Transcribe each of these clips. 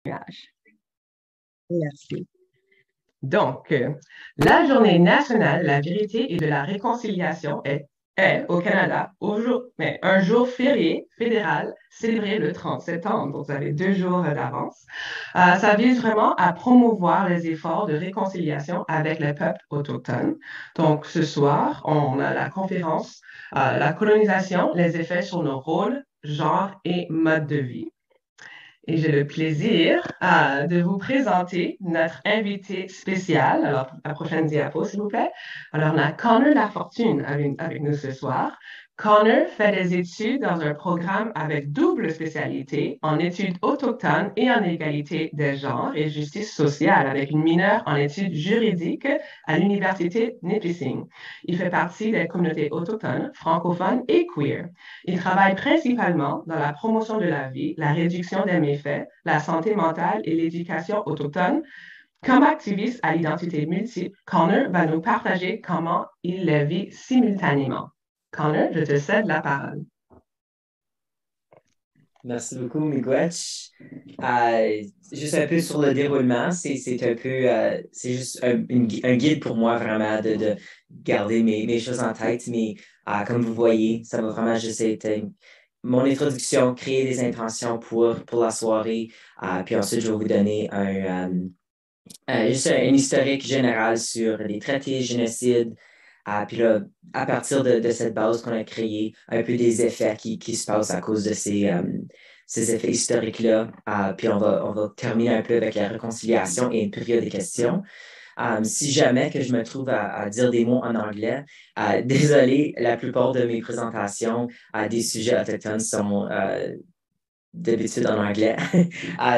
nuages. Merci. Donc, la Journée nationale de la vérité et de la réconciliation est au Canada un jour férié fédéral célébré le 30 septembre. Donc, vous avez 2 jours d'avance. Ça vise vraiment à promouvoir les efforts de réconciliation avec les peuples autochtones. Donc, ce soir, on a la conférence La colonisation, les effets sur nos rôles, genres et modes de vie. Et j'ai le plaisir de vous présenter notre invité spécial. Alors, la prochaine diapo, s'il vous plaît. Alors, on a Connor Lafortune avec nous ce soir. Connor fait des études dans un programme avec double spécialité en études autochtones et en égalité des genres et justice sociale avec une mineure en études juridiques à l'Université Nipissing. Il fait partie des communautés autochtones, francophones et queer. Il travaille principalement dans la promotion de la vie, la réduction des méfaits, la santé mentale et l'éducation autochtone. Comme activiste à l'identité multiple, Connor va nous partager comment il les vit simultanément. Connor, je te cède la parole. Merci beaucoup, Miigwech. Juste un peu sur le déroulement, c'est un peu, c'est juste un guide pour moi vraiment de garder mes choses en tête, mais comme vous voyez, ça va vraiment juste être mon introduction, créer des intentions pour la soirée, puis ensuite je vais vous donner juste un historique général sur les traités, génocides, puis là, à partir de cette base qu'on a créée, un peu des effets qui se passent à cause de ces effets historiques-là. Puis on va terminer un peu avec la réconciliation et une période de questions. Si jamais que je me trouve à dire des mots en anglais, désolé, la plupart de mes présentations des sujets autochtones sont d'habitude en anglais.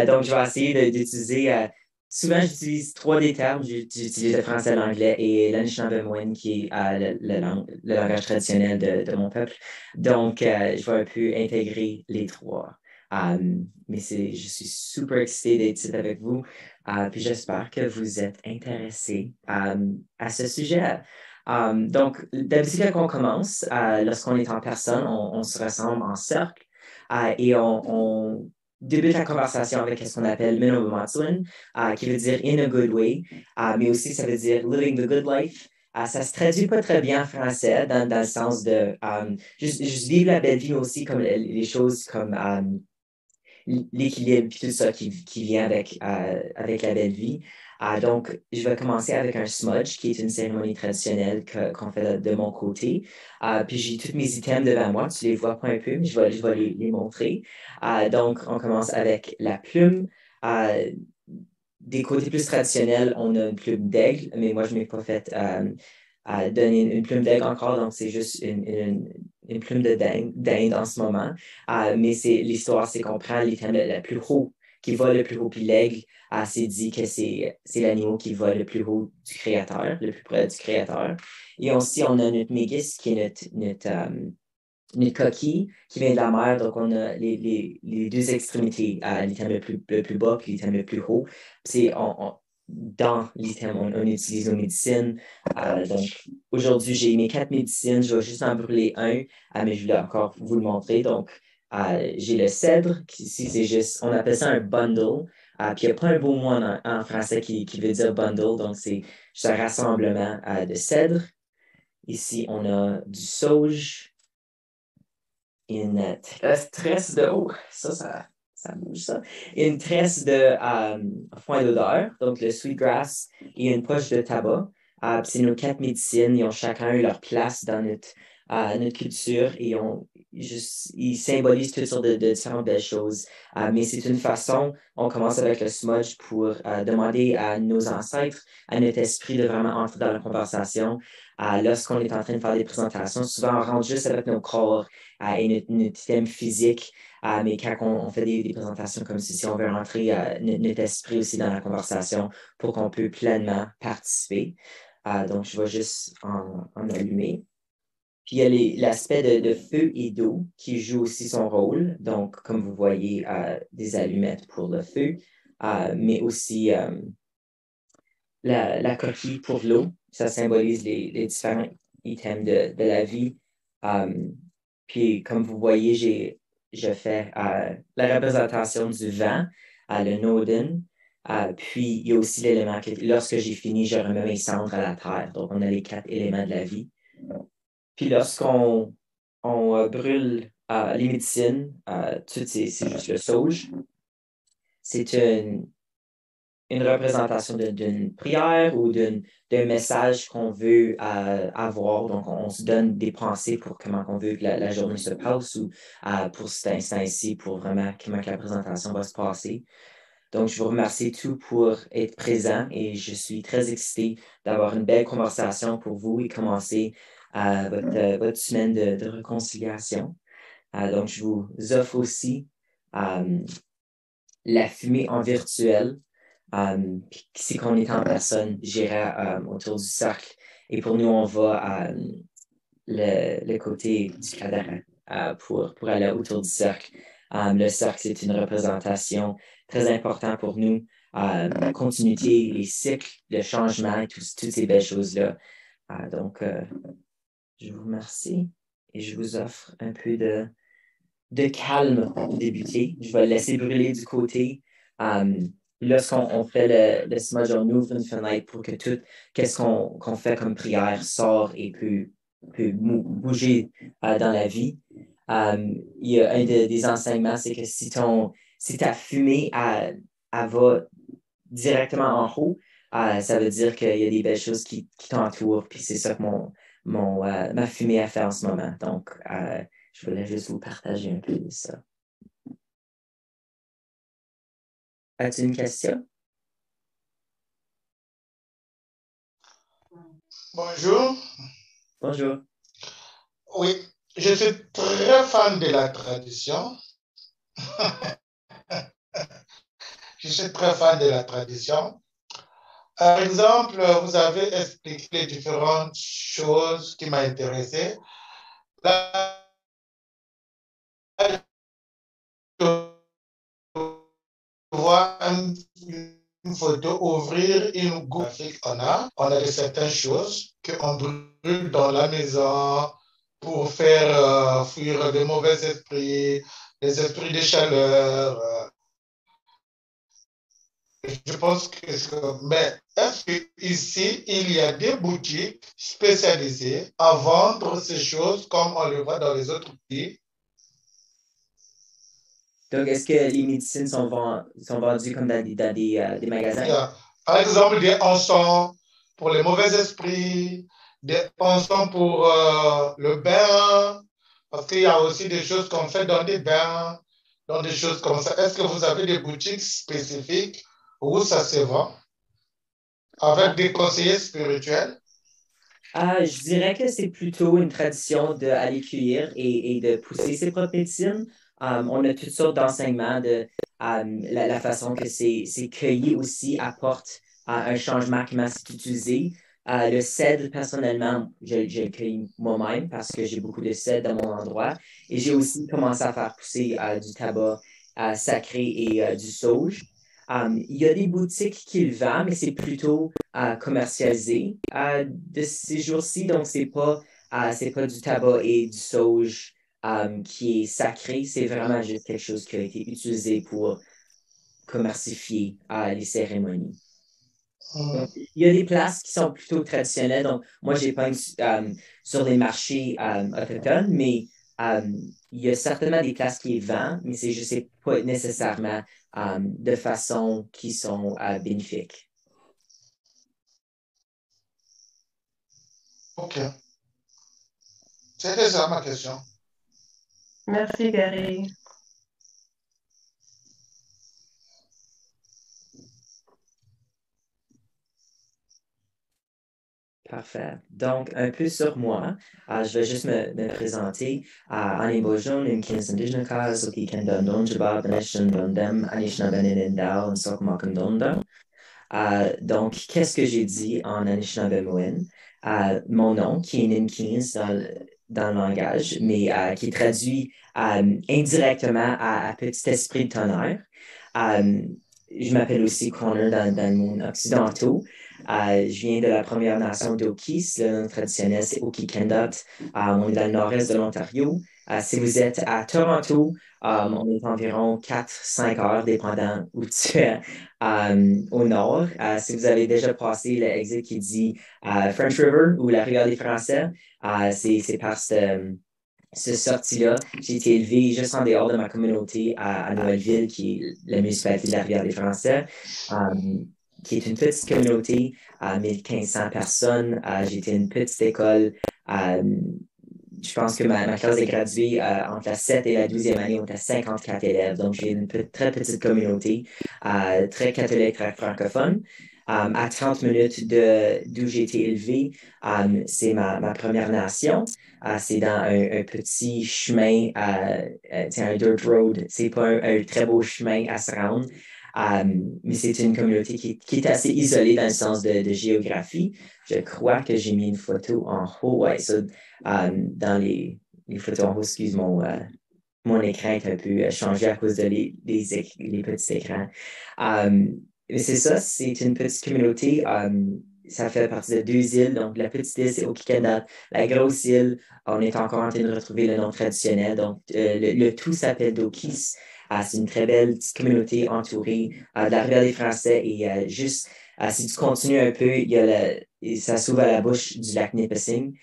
Donc, je vais essayer d'utiliser. Souvent, j'utilise trois des termes. J'utilise le français, l'anglais et l'Anishinaabe qui est le langage traditionnel de mon peuple. Donc, je vais un peu intégrer les trois. Mais je suis super excitée d'être ici avec vous. Puis j'espère que vous êtes intéressés à ce sujet. Donc, d'habitude, quand on commence, lorsqu'on est en personne, on se rassemble en cercle. Et on débute la conversation avec ce qu'on appelle Minomomatsuin, qui veut dire in a good way, mais aussi ça veut dire living the good life. Ça se traduit pas très bien en français dans le sens de juste vivre la belle vie, mais aussi comme les choses comme l'équilibre et tout ça qui vient avec la belle vie. Donc, je vais commencer avec un smudge, qui est une cérémonie traditionnelle qu'on fait de mon côté. Puis j'ai tous mes items devant moi. Tu les vois pas un peu, mais je vais les montrer. Donc, on commence avec la plume. Des côtés plus traditionnels, on a une plume d'aigle, mais moi, je ne m'ai pas fait donner une plume d'aigle encore, donc c'est juste une plume d'Inde en ce moment. Mais l'histoire, c'est qu'on prend l'item le plus haut, qui vole le plus haut, puis l'aigle, c'est dit que c'est l'animal qui vole le plus haut du créateur, le plus près du créateur. Et aussi, on a notre mégis, qui est notre coquille qui vient de la mer, donc on a les deux extrémités, l'item le plus bas puis l'item le plus haut. C'est dans l'item, on utilise nos médecines. Donc, aujourd'hui, j'ai mes 4 médecines. Je vais juste en brûler un, mais je voulais encore vous le montrer. Donc, j'ai le cèdre, qui ici, c'est juste, on appelle ça un bundle. Puis il n'y a pas un beau mot en français qui veut dire bundle, donc c'est juste un rassemblement de cèdre. Ici, on a du sauge, une tresse de... Oh, ça bouge ça. Une tresse de foin d'odeur, donc le sweetgrass, et une poche de tabac. Puis c'est nos 4 médecines, ils ont chacun eu leur place dans notre culture et ils symbolisent toutes sortes de différentes belles choses. Mais c'est une façon, on commence avec le smudge pour demander à nos ancêtres, à notre esprit de vraiment entrer dans la conversation. Lorsqu'on est en train de faire des présentations, souvent on rentre juste avec nos corps et notre thème physique. Mais quand on fait des présentations comme ceci, on veut rentrer notre esprit aussi dans la conversation pour qu'on puisse pleinement participer. Donc, je vais juste en allumer. Puis, il y a l'aspect de feu et d'eau qui joue aussi son rôle. Donc, comme vous voyez, des allumettes pour le feu, mais aussi la coquille pour l'eau. Ça symbolise les différents items de la vie. Puis, comme vous voyez, je fais la représentation du vent. le Nodin. Puis, il y a aussi l'élément que lorsque j'ai fini, je remets mes cendres à la terre. Donc, on a les 4 éléments de la vie. Puis, lorsqu'on brûle les médecines, tout c'est juste le sauge. C'est une représentation d'une prière ou d'un message qu'on veut avoir. Donc, on se donne des pensées pour comment on veut que la journée se passe ou pour cet instant-ci, pour vraiment comment que la présentation va se passer. Donc, je vous remercie tous pour être présents et je suis très excité d'avoir une belle conversation pour vous et commencer votre semaine de réconciliation. Donc, je vous offre aussi la fumée en virtuel. Puis si on est en personne, j'irai autour du cercle. Et pour nous, on va à le côté du cadavre pour aller autour du cercle. Le cercle, c'est une représentation très importante pour nous. La continuité, les cycles, le changement, toutes ces belles choses-là. Donc, je vous remercie et je vous offre un peu de calme pour débuter. Je vais le laisser brûler du côté. Lorsqu'on fait le smudge, on ouvre une fenêtre pour que tout, qu'est-ce qu'on fait comme prière sort et peut bouger dans la vie. Il y a un des enseignements, c'est que si ta fumée elle va directement en haut, ça veut dire qu'il y a des belles choses qui t'entourent. Puis c'est ça que ma fumée a fait en ce moment. Donc, je voulais juste vous partager un peu de ça. As-tu une question? Bonjour. Bonjour. Oui, je suis très fan de la tradition. Je suis très fan de la tradition. Par exemple, vous avez expliqué les différentes choses qui m'ont intéressé. Là, je vois une photo ouvrir une graphique. On a de certaines choses qu'on brûle dans la maison pour faire fuir de mauvais esprits, les esprits de chaleur. Je pense mais est-ce qu'ici, il y a des boutiques spécialisées à vendre ces choses comme on le voit dans les autres pays? Donc, est-ce que les médecines sont vendues comme dans des magasins? Par exemple, des encens pour les mauvais esprits, des encens pour le bain, parce qu'il y a aussi des choses qu'on fait dans des bains, dans des choses comme ça. Est-ce que vous avez des boutiques spécifiques où ça se vend avec des conseillers spirituels? Je dirais que c'est plutôt une tradition d'aller cueillir et de pousser ses propres médecines. On a toutes sortes d'enseignements de la façon que c'est cueilli aussi apporte un changement comment c'est utilisé. Le cèdre, personnellement, je le cueille moi-même parce que j'ai beaucoup de cèdre dans mon endroit. Et j'ai aussi commencé à faire pousser du tabac sacré et du sauge. Il y a des boutiques qui le vendent, mais c'est plutôt commercialisé de ces jours-ci. Donc, c'est pas du tabac et du sauge qui est sacré. C'est vraiment juste quelque chose qui a été utilisé pour commercifier les cérémonies. Donc, il y a des places qui sont plutôt traditionnelles. Donc, moi, j'ai pas sur les marchés autochtones, mais il y a certainement des places qui les vendent, mais c'est juste pas nécessairement de façon qui sont bénéfiques. OK. C'était ça ma question. Merci, Gary. Parfait. Donc, un peu sur moi, je vais juste me présenter. Ani Bojon, Imkins Indigenous, Soki Kendan Donjaba, Beneshan Dondem, Anishinaabe Nindao, and Sokmakan Donda. Donc, qu'est-ce que j'ai dit en Anishinaabe-Moine? Mon nom, qui est Ninkins dans le langage, mais qui est traduit indirectement à Petit Esprit de Tonnerre. Je m'appelle aussi Connor dans le monde occidentaux. Je viens de la Première Nation d'Oki. Le nom traditionnel, c'est Oki-Kendot. On est dans le nord-est de l'Ontario. Si vous êtes à Toronto, on est environ 4-5 heures, dépendant où tu es, au nord. Si vous avez déjà passé l'exit qui dit French River ou la rivière des Français, c'est par ce sortie-là. J'ai été élevé juste en dehors de ma communauté à Nouvelleville, qui est la municipalité de la rivière des Français, qui est une petite communauté à 1500 personnes. J'ai été à une petite école. Je pense que ma classe est graduée entre la 7 et la 12e année, on était 54 élèves. Donc, j'ai une très petite communauté, très catholique, très francophone. À 30 minutes d'où j'ai été élevé, c'est ma Première Nation. C'est dans un petit chemin, c'est un dirt road. C'est pas un très beau chemin à se rendre. Mais c'est une communauté qui est assez isolée dans le sens de géographie. Je crois que j'ai mis une photo en haut. Ouais, ça, dans les photos en haut, excuse mon écran est un peu changé à cause de les petits écrans. Mais c'est ça, c'est une petite communauté. Ça fait partie de deux îles. Donc, la petite île, c'est Okikendat. La grosse île, on est encore en train de retrouver le nom traditionnel. Donc, le tout s'appelle Dokis. C'est une très belle petite communauté entourée de la rivière des Français. Et juste, si tu continues un peu, ça s'ouvre à la bouche du lac Nipissing.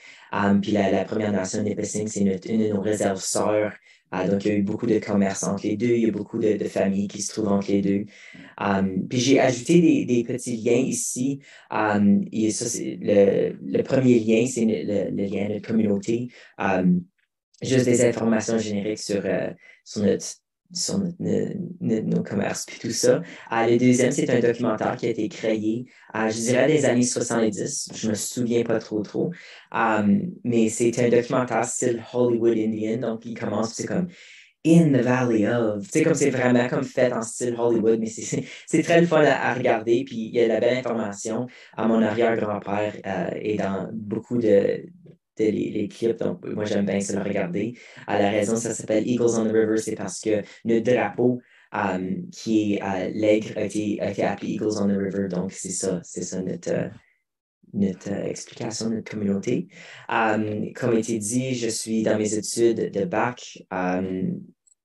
Puis la Première Nation de Nipissing, c'est une de nos réserves sœurs. Donc, il y a eu beaucoup de commerce entre les deux. Il y a beaucoup de familles qui se trouvent entre les deux. Puis j'ai ajouté des petits liens ici. Et ça, c'est le premier lien, c'est le lien de communauté. Juste des informations génériques sur nos commerces puis tout ça. Le deuxième, c'est un documentaire qui a été créé, je dirais, des années 70. Je me souviens pas trop. Mais c'est un documentaire style Hollywood Indian. Donc, il commence, c'est comme In the Valley of. Tu sais, comme c'est vraiment comme fait en style Hollywood, mais c'est très le fun à regarder. Puis il y a de la belle information. Mon arrière-grand-père est dans beaucoup les clips, donc moi j'aime bien ça le regarder. La raison, ça s'appelle Eagles on the River, c'est parce que notre drapeau qui est l'aigle a été appelé Eagles on the River, donc c'est ça notre explication de notre communauté. Comme été dit, je suis dans mes études de bac.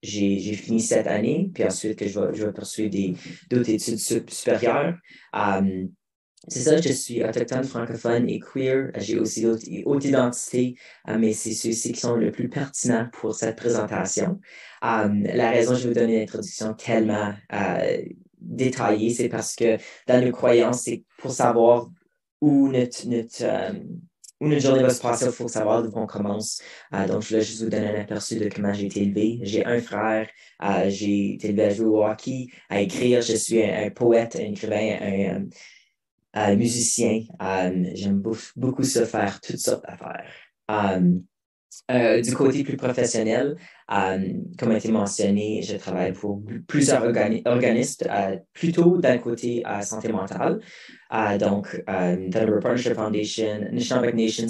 J'ai fini cette année, puis ensuite que je vais poursuivre d'autres études supérieures. C'est ça, je suis autochtone, francophone et queer. J'ai aussi d'autres identités, mais c'est ceux-ci qui sont le plus pertinents pour cette présentation. La raison, je vais vous donner une introduction tellement détaillée, c'est parce que dans nos croyances, c'est pour savoir où notre journée va se passer, il faut savoir d'où on commence. Donc, je voulais juste vous donner un aperçu de comment j'ai été élevé. J'ai un frère, j'ai été élevé à jouer au hockey, à écrire. Je suis un poète, un écrivain, un musicien. J'aime beaucoup ça, faire toutes sortes d'affaires. Du côté plus professionnel, comme a été mentionné, je travaille pour plusieurs organismes, plutôt dans le côté santé mentale. Donc, Federal Partnership Foundation, Anishinaabe Nation,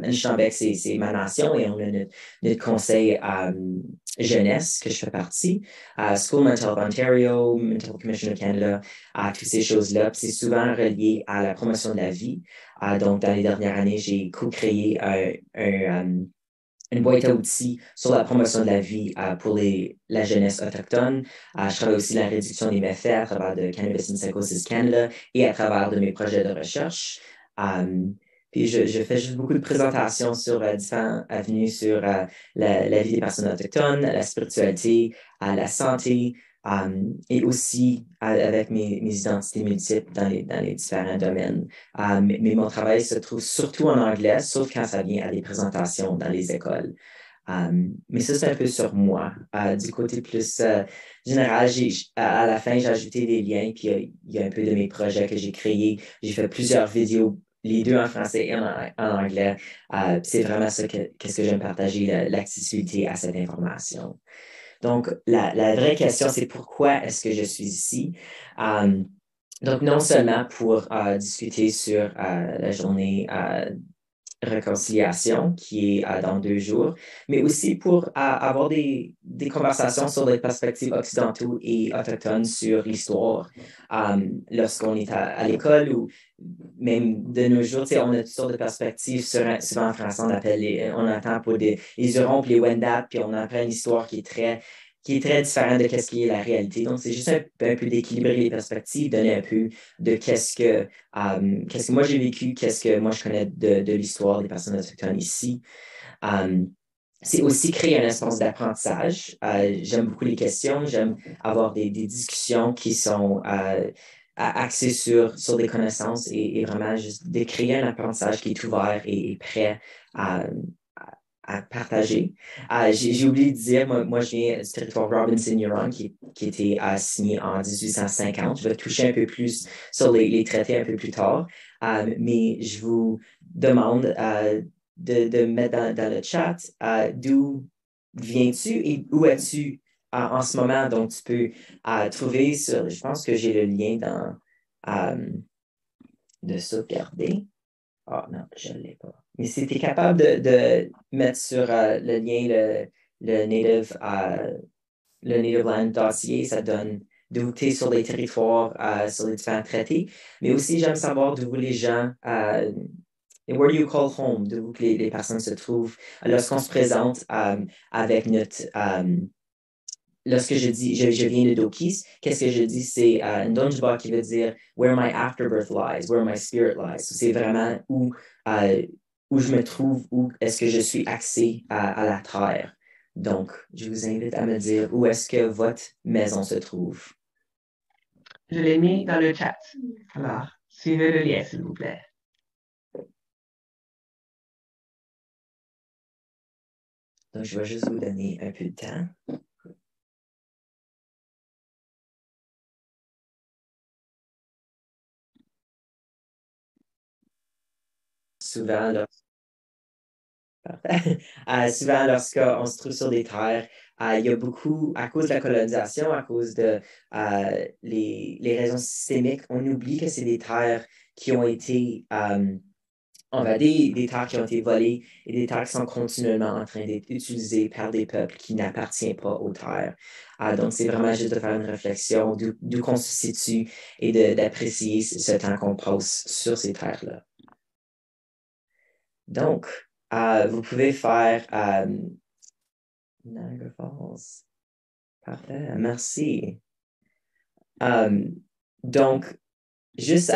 Anishinaabe, c'est ma nation et on a notre conseil jeunesse que je fais partie. School Mental Health Ontario, Mental Commission of Canada, toutes ces choses-là. C'est souvent relié à la promotion de la vie. Donc, dans les dernières années, j'ai co-créé une boîte à outils sur la promotion de la vie pour la jeunesse autochtone. Je travaille aussi la réduction des méfaits à travers de Cannabis and Psychosis Canada et à travers de mes projets de recherche. Puis je fais juste beaucoup de présentations sur différentes avenues sur la vie des personnes autochtones, la spiritualité, la santé, et aussi avec mes identités multiples dans les différents domaines. Mais mon travail se trouve surtout en anglais, sauf quand ça vient à des présentations dans les écoles. Mais ça, c'est un peu sur moi. Du côté plus général, à la fin, j'ai ajouté des liens, puis il y a un peu de mes projets que j'ai créés. J'ai fait plusieurs vidéos, les deux en français et en anglais. C'est vraiment ça qu'est-ce que j'aime partager, l'accessibilité à cette information. Donc, la vraie question, c'est pourquoi est-ce que je suis ici? Donc, non seulement pour discuter sur la journée réconciliation qui est dans 2 jours, mais aussi pour avoir des conversations sur les perspectives occidentaux et autochtones sur l'histoire. Lorsqu'on est à l'école ou même de nos jours, on a toutes sortes de perspectives. Souvent en français, on entend pour les Hurons et les Wendat, puis on apprend une histoire qui est très différente de ce qui est la réalité. Donc, c'est juste un peu d'équilibrer les perspectives, donner un peu de qu'est-ce que moi j'ai vécu, qu'est-ce que moi je connais de l'histoire des personnes autochtones ici. C'est aussi créer un espace d'apprentissage. J'aime beaucoup les questions, j'aime avoir des discussions qui sont axées sur des connaissances et vraiment juste de créer un apprentissage qui est ouvert et prêt à, à partager. J'ai oublié de dire, moi, je viens du territoire Robinson-Huron qui a été signé en 1850. Je vais toucher un peu plus sur les traités un peu plus tard, mais je vous demande de mettre dans le chat d'où viens-tu et où es-tu en ce moment. Donc, tu peux trouver sur, je pense que j'ai le lien de sauvegarder. Ah non, je ne l'ai pas. Mais si tu es capable de mettre sur le lien le Native Land Dossier, ça donne d'où tu es sur les territoires, sur les différents traités. Mais aussi, j'aime savoir d'où les gens, where do you call home, d'où que les personnes se trouvent lorsqu'on se présente avec notre. Lorsque je dis je viens de Dokis, qu'est-ce que je dis? C'est Ndonjba qui veut dire where my afterbirth lies, where my spirit lies. C'est vraiment où je me trouve, où est-ce que je suis axé à la terre. Donc, je vous invite à me dire où est-ce que votre maison se trouve. Je l'ai mis dans le chat. Alors, suivez le lien, s'il vous plaît. Donc, je vais juste vous donner un peu de temps. Souvent, souvent, lorsqu'on se trouve sur des terres, il y a beaucoup, à cause de la colonisation, à cause de les raisons systémiques, on oublie que c'est des terres qui ont été invadées, des terres qui ont été volées et des terres qui sont continuellement en train d'être utilisées par des peuples qui n'appartiennent pas aux terres. Donc, c'est vraiment juste de faire une réflexion d'où qu'on se situe et d'apprécier ce temps qu'on passe sur ces terres-là. Donc, vous pouvez faire Niagara Falls. Parfait, merci. Donc, juste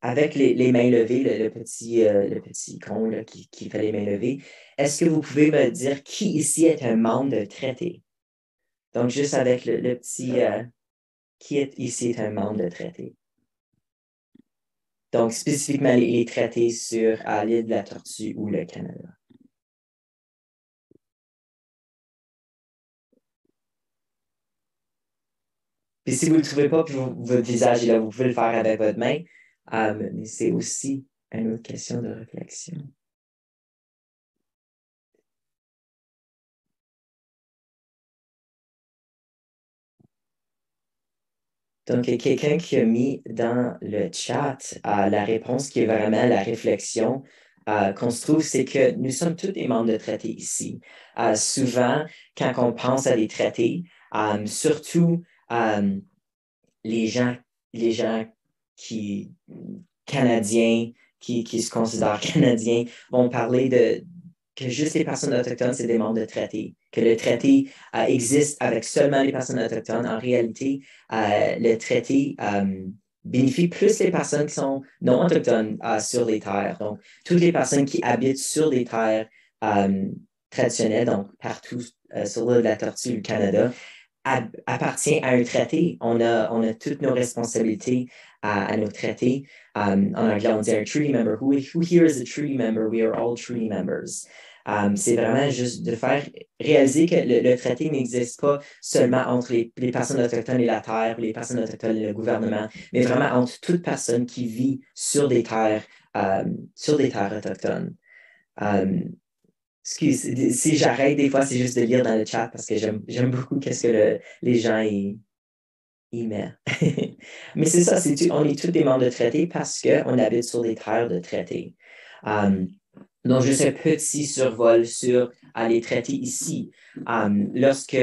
avec les mains levées, le petit con là, qui fait les mains levées, est-ce que vous pouvez me dire qui ici est un membre de traité? Donc, juste avec le petit qui ici est un membre de traité? Donc, spécifiquement les traités sur l'île de la Tortue ou le Canada. Puis si vous ne le trouvez pas, puis votre visage est là, vous pouvez le faire avec votre main. Mais c'est aussi une autre question de réflexion. Donc, il y a quelqu'un qui a mis dans le chat la réponse qui est vraiment la réflexion qu'on se trouve, c'est que nous sommes tous des membres de traités ici. Souvent, quand on pense à des traités, surtout les gens qui canadiens, qui se considèrent canadiens, vont parler que juste les personnes autochtones, c'est des membres de traité. Que le traité existe avec seulement les personnes autochtones. En réalité, le traité bénéficie plus les personnes qui sont non autochtones sur les terres. Donc, toutes les personnes qui habitent sur des terres traditionnelles, donc partout sur l'île de la Tortue, le Canada, appartient à un traité. On a toutes nos responsabilités à nos traités. En anglais, on dit un treaty member. Who here is a treaty member? We are all treaty members. C'est vraiment juste de faire réaliser que le traité n'existe pas seulement entre les personnes autochtones et la terre, les personnes autochtones et le gouvernement, mais vraiment entre toute personne qui vit sur des terres autochtones. Excuse, si j'arrête des fois, c'est juste de lire dans le chat parce que j'aime beaucoup qu'est-ce que les gens y mettent. Mais c'est ça, on est tous des membres de traité parce qu'on habite sur des terres de traité. Donc, juste un petit survol sur les traités ici. Lorsque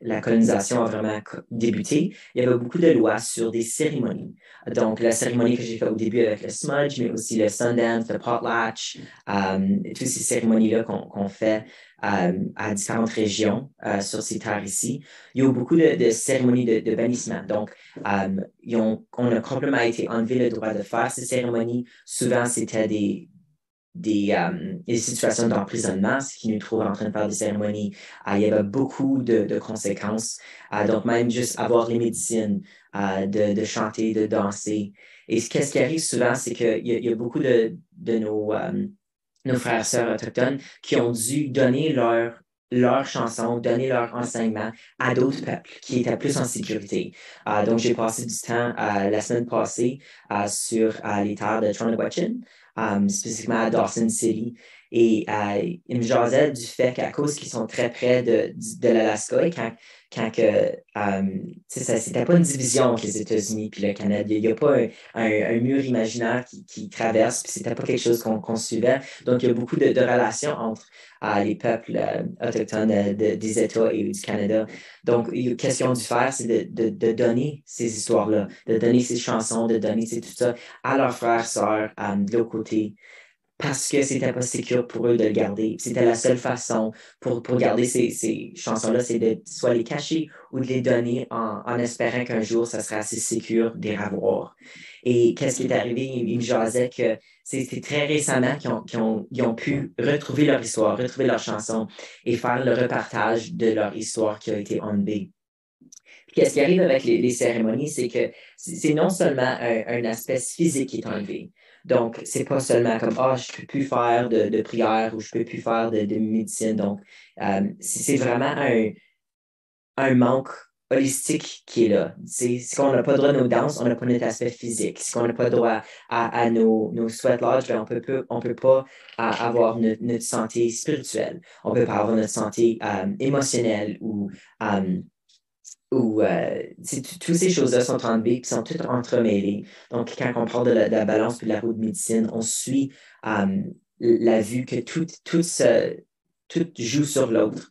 la colonisation a vraiment débuté, il y avait beaucoup de lois sur des cérémonies. Donc, la cérémonie que j'ai faite au début avec le smudge, mais aussi le Sundance, le potlatch, toutes ces cérémonies-là qu'on fait à différentes régions sur ces terres ici. Il y a eu beaucoup de cérémonies de bannissement. Donc, on a complètement été enlevé le droit de faire ces cérémonies. Souvent, c'était des situations d'emprisonnement, ce qui nous trouve en train de faire des cérémonies. Il y avait beaucoup de conséquences. Donc, même juste avoir les médecines, de chanter, de danser. Et qu'est-ce qui arrive souvent, c'est qu'il y a beaucoup de nos frères et sœurs autochtones qui ont dû donner leur chanson, donner leur enseignement à d'autres peuples qui étaient plus en sécurité. Donc, j'ai passé du temps la semaine passée sur les terres de Trondheim, spécifiquement à Dawson City. Et ils me jasaient du fait qu'à cause qu'ils sont très près de l'Alaska et quand c'était pas une division entre les États-Unis et le Canada, il n'y a pas un mur imaginaire qui traverse, puis c'était pas quelque chose qu'on suivait. Donc, il y a beaucoup de relations entre les peuples autochtones des États et du Canada. Donc, qu'est-ce qu'ils ont dû faire, c'est de donner ces histoires-là, de donner ces chansons, de donner tout ça à leurs frères, sœurs, de l'autre côté, parce que c'était pas sécure pour eux de le garder. C'était la seule façon pour garder ces chansons-là, c'est de soit les cacher ou de les donner en espérant qu'un jour, ça serait assez sécure de les revoir. Et qu'est-ce qui est arrivé? Il me jasait que c'était très récemment qu'ils ont pu retrouver leur histoire, retrouver leur chanson et faire le repartage de leur histoire qui a été enlevée. Qu'est-ce qui arrive avec les cérémonies, c'est que c'est non seulement un aspect physique qui est enlevé. Donc, c'est pas seulement comme, je peux plus faire de prière ou je peux plus faire de médecine. Donc, c'est vraiment un manque holistique qui est là. Si on n'a pas droit à nos danses, on n'a pas notre aspect physique. Si on n'a pas droit à nos sweat lodges, ben on peut pas avoir notre santé spirituelle. On peut pas avoir notre santé émotionnelle toutes ces choses-là sont enlevées et sont toutes entremêlées. Donc, quand on parle de la balance et de la roue de médecine, on suit la vue que tout joue sur l'autre.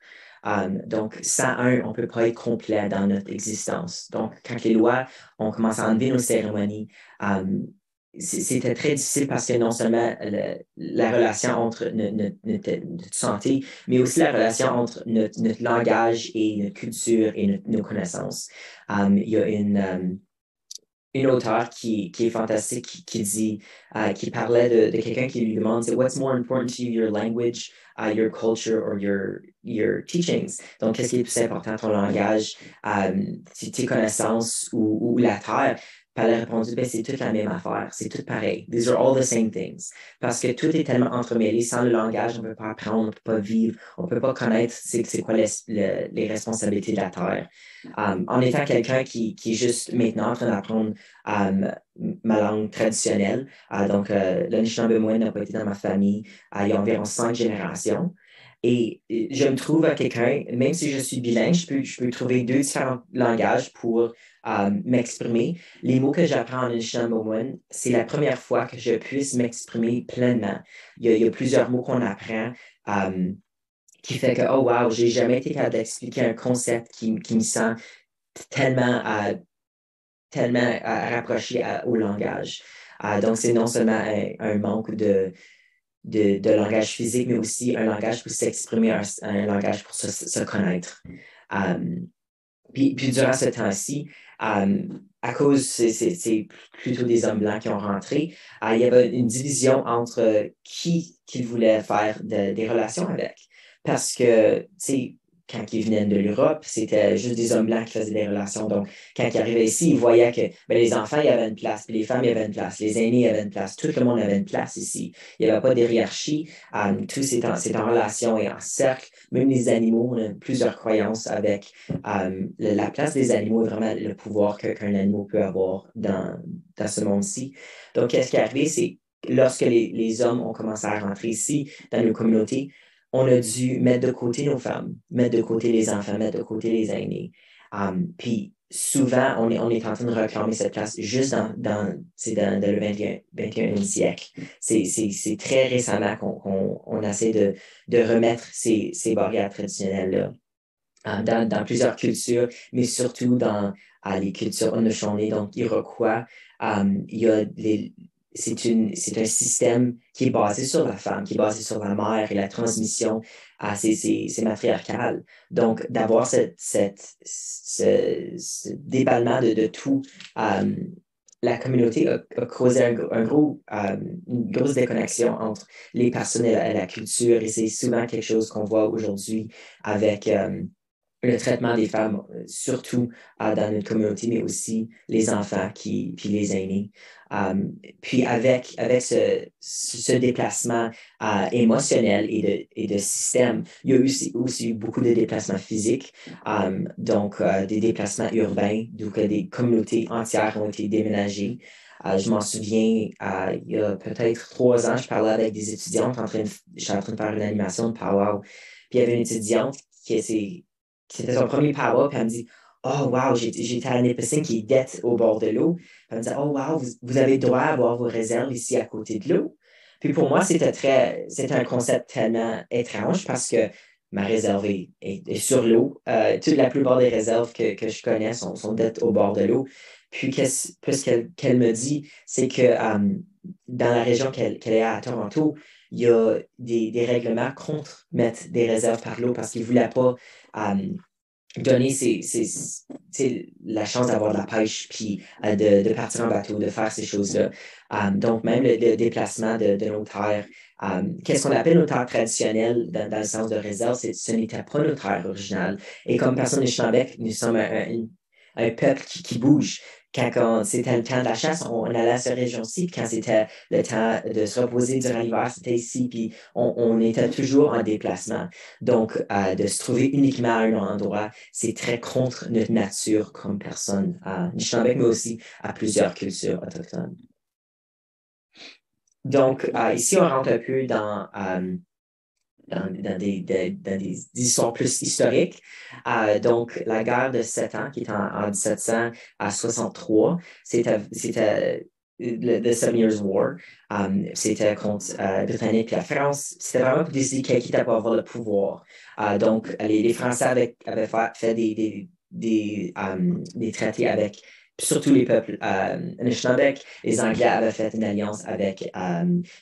Donc, sans un, on ne peut pas être complet dans notre existence. Donc, quand les lois ont commencé à enlever nos cérémonies, c'était très difficile parce que non seulement la relation entre notre santé, mais aussi la relation entre notre langage et notre culture et nos connaissances. Il y a une auteure qui est fantastique qui parlait de quelqu'un qui lui demande What's more important to you, your language, your culture or your teachings? Donc, qu'est-ce qui est plus important, ton langage, tes connaissances ou la terre? Puis elle a répondu, c'est toute la même affaire, c'est tout pareil. These are all the same things. Parce que tout est tellement entremêlé, sans le langage, on ne peut pas apprendre, on ne peut pas vivre, on ne peut pas connaître c'est quoi les responsabilités de la terre. En étant quelqu'un qui est juste maintenant en train d'apprendre ma langue traditionnelle, donc l'Anishinaabe n'a pas été dans ma famille il y a environ 5 générations. Et je me trouve à quelqu'un, même si je suis bilingue, je peux trouver 2 différents langages pour m'exprimer. Les mots que j'apprends en Anishinaabe, c'est la première fois que je puisse m'exprimer pleinement. Il y a plusieurs mots qu'on apprend qui fait que, oh wow, j'ai jamais été capable d'expliquer un concept qui me sent tellement rapproché au langage. Donc, c'est non seulement un manque de langage physique, mais aussi un langage pour s'exprimer, un langage pour se connaître. Puis durant ce temps-ci, à cause, c'est plutôt des hommes blancs qui ont rentré, il y avait une division entre qui qu'ils voulaient faire des relations avec. Parce que, tu sais, quand ils venaient de l'Europe, c'était juste des hommes blancs qui faisaient des relations. Donc, quand ils arrivaient ici, ils voyaient que les enfants, il y avait une place, puis les femmes, il y avait une place, les aînés, il y avait une place, tout le monde avait une place ici. Il n'y avait pas de hiérarchie. Tout c'est en relation et en cercle. Même les animaux, on a plusieurs croyances avec la place des animaux et vraiment le pouvoir qu'un animal peut avoir dans ce monde-ci. Donc, qu'est-ce qui est arrivé, c'est lorsque les hommes ont commencé à rentrer ici, dans nos communautés, on a dû mettre de côté nos femmes, mettre de côté les enfants, mettre de côté les aînés. Puis souvent, on est en train de réclamer cette place juste dans le 21e siècle. C'est très récemment qu'on essaie de remettre ces barrières traditionnelles-là dans plusieurs cultures, mais surtout dans les cultures Haudenosaunee, donc Iroquois. Il y a c'est un système qui est basé sur la femme, qui est basé sur la mère et la transmission. C'est matriarcal. Donc, d'avoir ce déballement de tout, la communauté a causé une grosse déconnexion entre les personnes et la culture, et c'est souvent quelque chose qu'on voit aujourd'hui avec le traitement des femmes, surtout dans notre communauté, mais aussi les enfants puis les aînés. Puis avec ce déplacement émotionnel et de système, il y a aussi eu beaucoup de déplacements physiques, donc des déplacements urbains, donc des communautés entières ont été déménagées. Je m'en souviens, il y a peut-être 3 ans, je parlais avec des étudiantes, j'étais en train de faire une animation de powwow, puis il y avait une étudiante c'était son premier power, puis elle me dit, oh wow, j'étais à Nipissing qui est dette au bord de l'eau. Puis elle me dit, oh wow, vous avez le droit à avoir vos réserves ici à côté de l'eau. Puis pour moi, c'était un concept tellement étrange parce que ma réserve est sur l'eau. Toute la plupart des réserves que je connais sont dettes au bord de l'eau. Puis qu'elle me dit, c'est que dans la région qu'elle est à Toronto, il y a des règlements contre mettre des réserves par l'eau parce qu'ils ne voulaient pas donner la chance d'avoir de la pêche, puis de partir en bateau, de faire ces choses-là. Donc, même le déplacement de nos terres, qu'est-ce qu'on appelle nos terres traditionnelles dans le sens de réserve, ce n'était pas nos terres originales. Et comme personne de Schnabec, nous sommes un peuple qui bouge. Quand c'était le temps de la chasse, on allait à cette région-ci, puis quand c'était le temps de se reposer durant l'hiver, c'était ici, puis on était toujours en déplacement. Donc, de se trouver uniquement à un endroit, c'est très contre notre nature comme personne à Nishnawbe, mais aussi à plusieurs cultures autochtones. Donc, ici, on rentre un peu dans des histoires plus historiques. Donc, la guerre de 7 ans, qui est en 1763, c'était le Seven Years' War. C'était contre les Britanniques et la France. C'était vraiment pour décider qui était pour avoir le pouvoir. Donc, les Français avaient fait des traités avec surtout les peuples Anishinaabe. Les Anglais avaient fait une alliance avec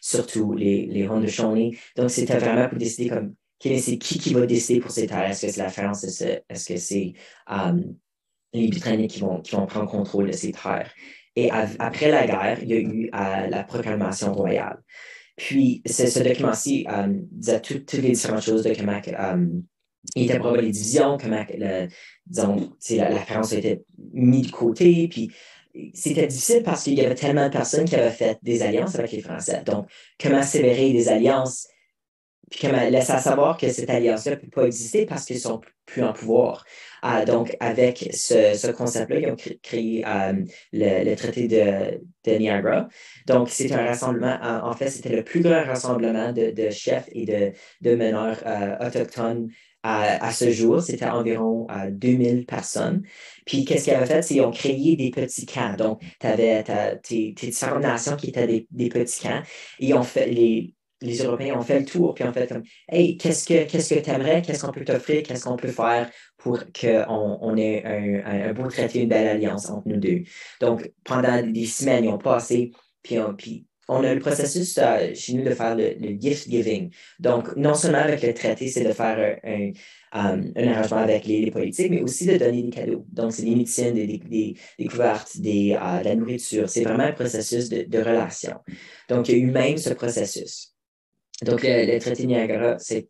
surtout les Haudenosaunee. Donc, c'était vraiment pour décider comme qui va décider pour ces terres. Est-ce que c'est la France? Est-ce que c'est les Britanniques qui vont prendre contrôle de ces terres? Et après la guerre, il y a eu la proclamation royale. Puis, ce document-ci disait toutes les différentes choses de comment il était probable les divisions, comment la France a été mise de côté, puis c'était difficile parce qu'il y avait tellement de personnes qui avaient fait des alliances avec les Français. Donc, comment séparer des alliances, puis comment laisser savoir que cette alliance-là ne peut pas exister parce qu'ils ne sont plus en pouvoir. Donc, avec ce concept-là, ils ont créé le traité de Niagara. Donc, c'est un rassemblement, en fait, c'était le plus grand rassemblement de chefs et de meneurs autochtones à ce jour. C'était environ 2000 personnes. Puis, qu'est-ce qu'ils avaient fait? C'est qu'ils ont créé des petits camps. Donc, tu avais tes différentes nations qui étaient des petits camps. Et ils ont fait les Européens ont fait le tour, puis ont fait comme, hey, qu'est-ce que tu aimerais, qu'est-ce qu'on peut t'offrir, qu'est-ce qu'on peut faire pour qu'on ait un beau traité, une belle alliance entre nous deux. Donc, pendant des semaines, ils ont passé, puis on a le processus chez nous de faire le gift giving. Donc, non seulement avec le traité, c'est de faire un arrangement avec les politiques, mais aussi de donner des cadeaux. Donc, c'est des médecines, des couvertes, de la nourriture. C'est vraiment un processus de relation. Donc, il y a eu même ce processus. Donc, le traité de Niagara, c'est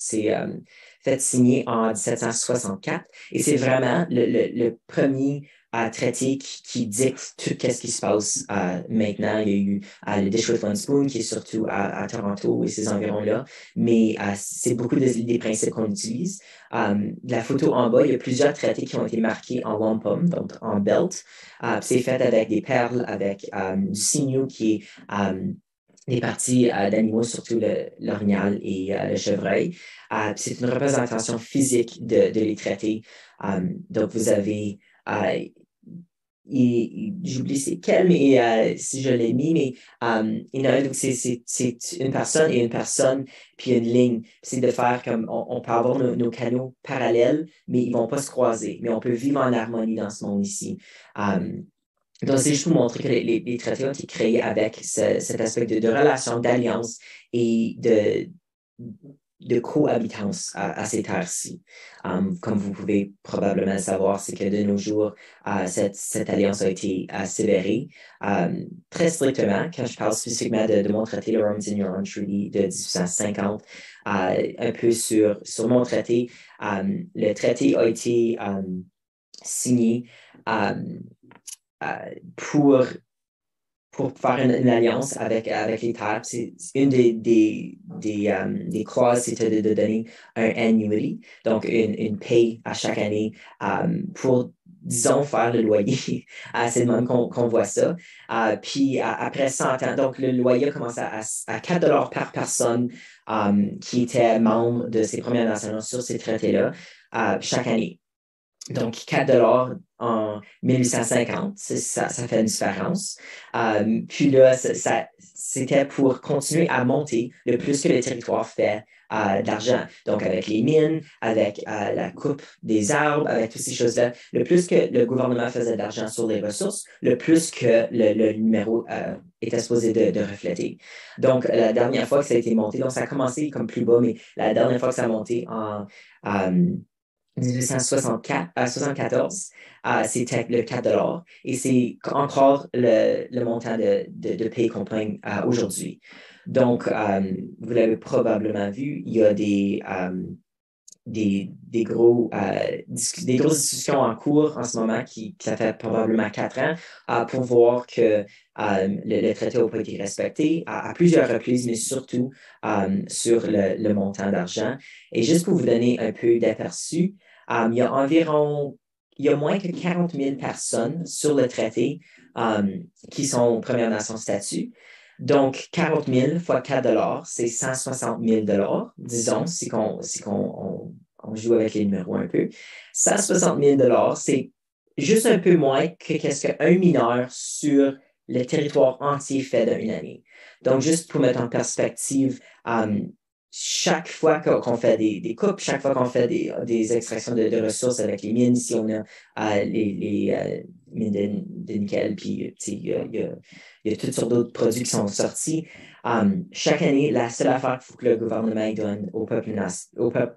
fait signer en 1764 et c'est vraiment le premier traité qui dicte tout ce qui se passe maintenant. Il y a eu le Dish with One Spoon qui est surtout à Toronto et ces environs-là, mais c'est beaucoup des principes qu'on utilise. La photo en bas, il y a plusieurs traités qui ont été marqués en wampum, donc en belt. C'est fait avec des perles, avec du sinew qui est des parties d'animaux, surtout l'orignal et le chevreuil. C'est une représentation physique de les traiter. Donc, vous avez j'oublie c'est quel, mais si je l'ai mis, mais il y en a un, donc c'est une personne et une personne, puis une ligne. C'est de faire comme, on peut avoir nos canaux parallèles, mais ils vont pas se croiser. Mais on peut vivre en harmonie dans ce monde ici. Donc, c'est juste pour montrer que les traités ont été créés avec cet aspect de relation, d'alliance et de cohabitance à ces terres-ci. Comme vous pouvez probablement le savoir, c'est que de nos jours, cette alliance a été sévérée très strictement. Quand je parle spécifiquement de mon traité, le Rome-Signoron Treaty de 1850, un peu sur mon traité, le traité a été signé pour faire une alliance avec les terres. C'est une des clauses, c'était de donner un annuity, donc une paye à chaque année pour, disons, faire le loyer. C'est de même qu'on voit ça. Puis après 100 ans, donc le loyer commence à 4 par personne qui était membre de ces Premières Nations sur ces traités-là chaque année. Donc, 4 en 1850, ça fait une différence. Puis là, c'était pour continuer à monter le plus que le territoire fait d'argent. Donc, avec les mines, avec la coupe des arbres, avec toutes ces choses-là, le plus que le gouvernement faisait d'argent sur les ressources, le plus que le numéro était supposé de refléter. Donc, la dernière fois que ça a été monté, donc ça a commencé comme plus bas, mais la dernière fois que ça a monté en 1874, c'était le 4 et c'est encore le montant de paye qu'on paye aujourd'hui. Donc, vous l'avez probablement vu, il y a des grosses discussions en cours en ce moment ça fait probablement 4 ans pour voir que le traité n'a pas été respecté à plusieurs reprises, mais surtout sur le montant d'argent. Et juste pour vous donner un peu d'aperçu, il y a moins que 40 000 personnes sur le traité qui sont Premières Nations statut. Donc, 40 000 fois 4 c'est 160 000 disons, si on joue avec les numéros un peu. 160 000 c'est juste un peu moins que qu'est-ce qu'un mineur sur le territoire entier fait dans une année. Donc, juste pour mettre en perspective, chaque fois qu'on fait des coupes, chaque fois qu'on fait des extractions de ressources avec les mines, si on a les mines de nickel, puis il y a toutes sortes d'autres produits qui sont sortis. Chaque année, la seule affaire qu'il faut que le gouvernement donne aux peuples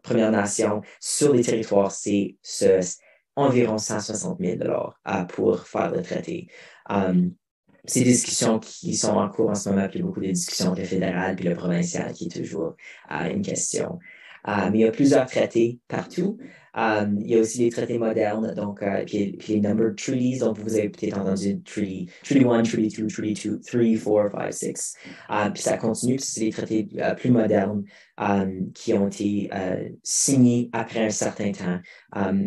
Premières Nations sur les territoires, c'est environ 160 000 pour faire le traité. C'est des discussions qui sont en cours en ce moment, puis il y a beaucoup de discussions avec le fédéral puis le provincial qui est toujours une question. Mais il y a plusieurs traités partout. Il y a aussi les traités modernes, donc puis les numbered treaties, donc vous avez peut-être entendu Treaty 1, Treaty 2, Treaty 2, 3, 4, 5, 6. Puis ça continue, puis c'est les traités plus modernes qui ont été signés après un certain temps.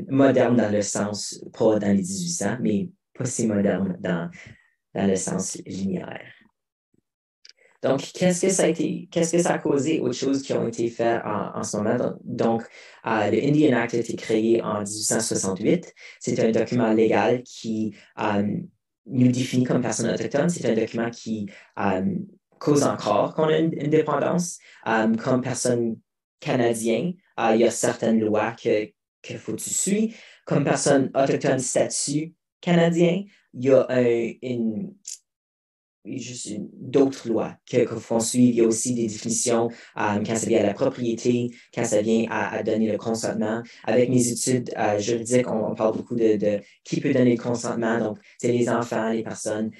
Modernes dans le sens, pas dans les 1800, mais pas si modernes dans le sens linéaire. Donc, qu'est-ce que ça a causé autre choses qui ont été faites en ce moment? Donc, le Indian Act a été créé en 1868. C'est un document légal qui nous définit comme personnes autochtones. C'est un document qui cause encore qu'on a une indépendance. Comme personne canadienne, il y a certaines lois que faut que tu suis. Comme personne autochtone statut canadien, il y a d'autres lois qu'il faut suivre. Il y a aussi des définitions quand ça vient à la propriété, quand ça vient à donner le consentement. Avec mes études juridiques, on parle beaucoup de qui peut donner le consentement. Donc, c'est les enfants, les personnes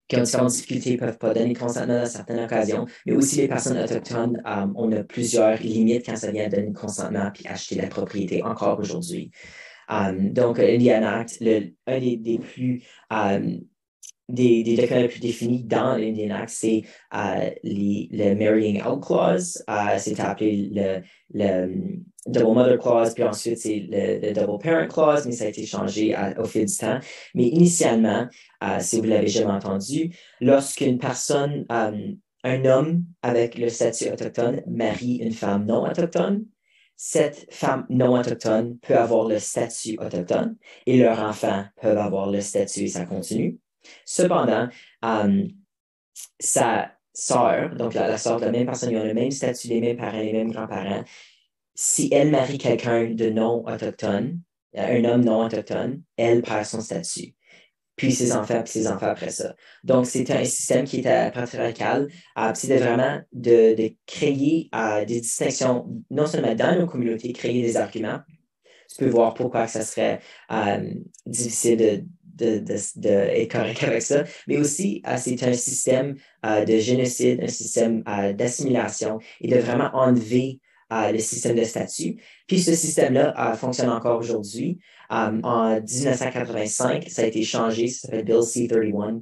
qui ont différentes difficultés ne peuvent pas donner le consentement dans certaines occasions, mais aussi les personnes autochtones, on a plusieurs limites quand ça vient à donner le consentement puis acheter la propriété encore aujourd'hui. Donc, l'Indian Act, un des plus des documents les plus définis dans l'Indian Act, c'est le Marrying Out Clause, c'est appelé le Double Mother Clause, puis ensuite c'est le Double Parent Clause, mais ça a été changé au fil du temps. Mais initialement, si vous l'avez jamais entendu, lorsqu'une personne, un homme avec le statut autochtone marie une femme non autochtone, cette femme non autochtone peut avoir le statut autochtone et leurs enfants peuvent avoir le statut et ça continue. Cependant, sa sœur, donc la sœur de la même personne, ils ont le même statut, les mêmes parents, les mêmes grands-parents. Si elle marie quelqu'un de non autochtone, un homme non autochtone, elle perd son statut. Puis ses enfants après ça. Donc, c'est un système qui est patriarcal. C'était vraiment de créer des distinctions, non seulement dans nos communautés, créer des arguments. Tu peux voir pourquoi que ça serait difficile d'être correct avec ça, mais aussi c'est un système de génocide, un système d'assimilation et de vraiment enlever le système de statut. Puis ce système-là fonctionne encore aujourd'hui. En 1985, ça a été changé, ça s'appelle Bill C-31.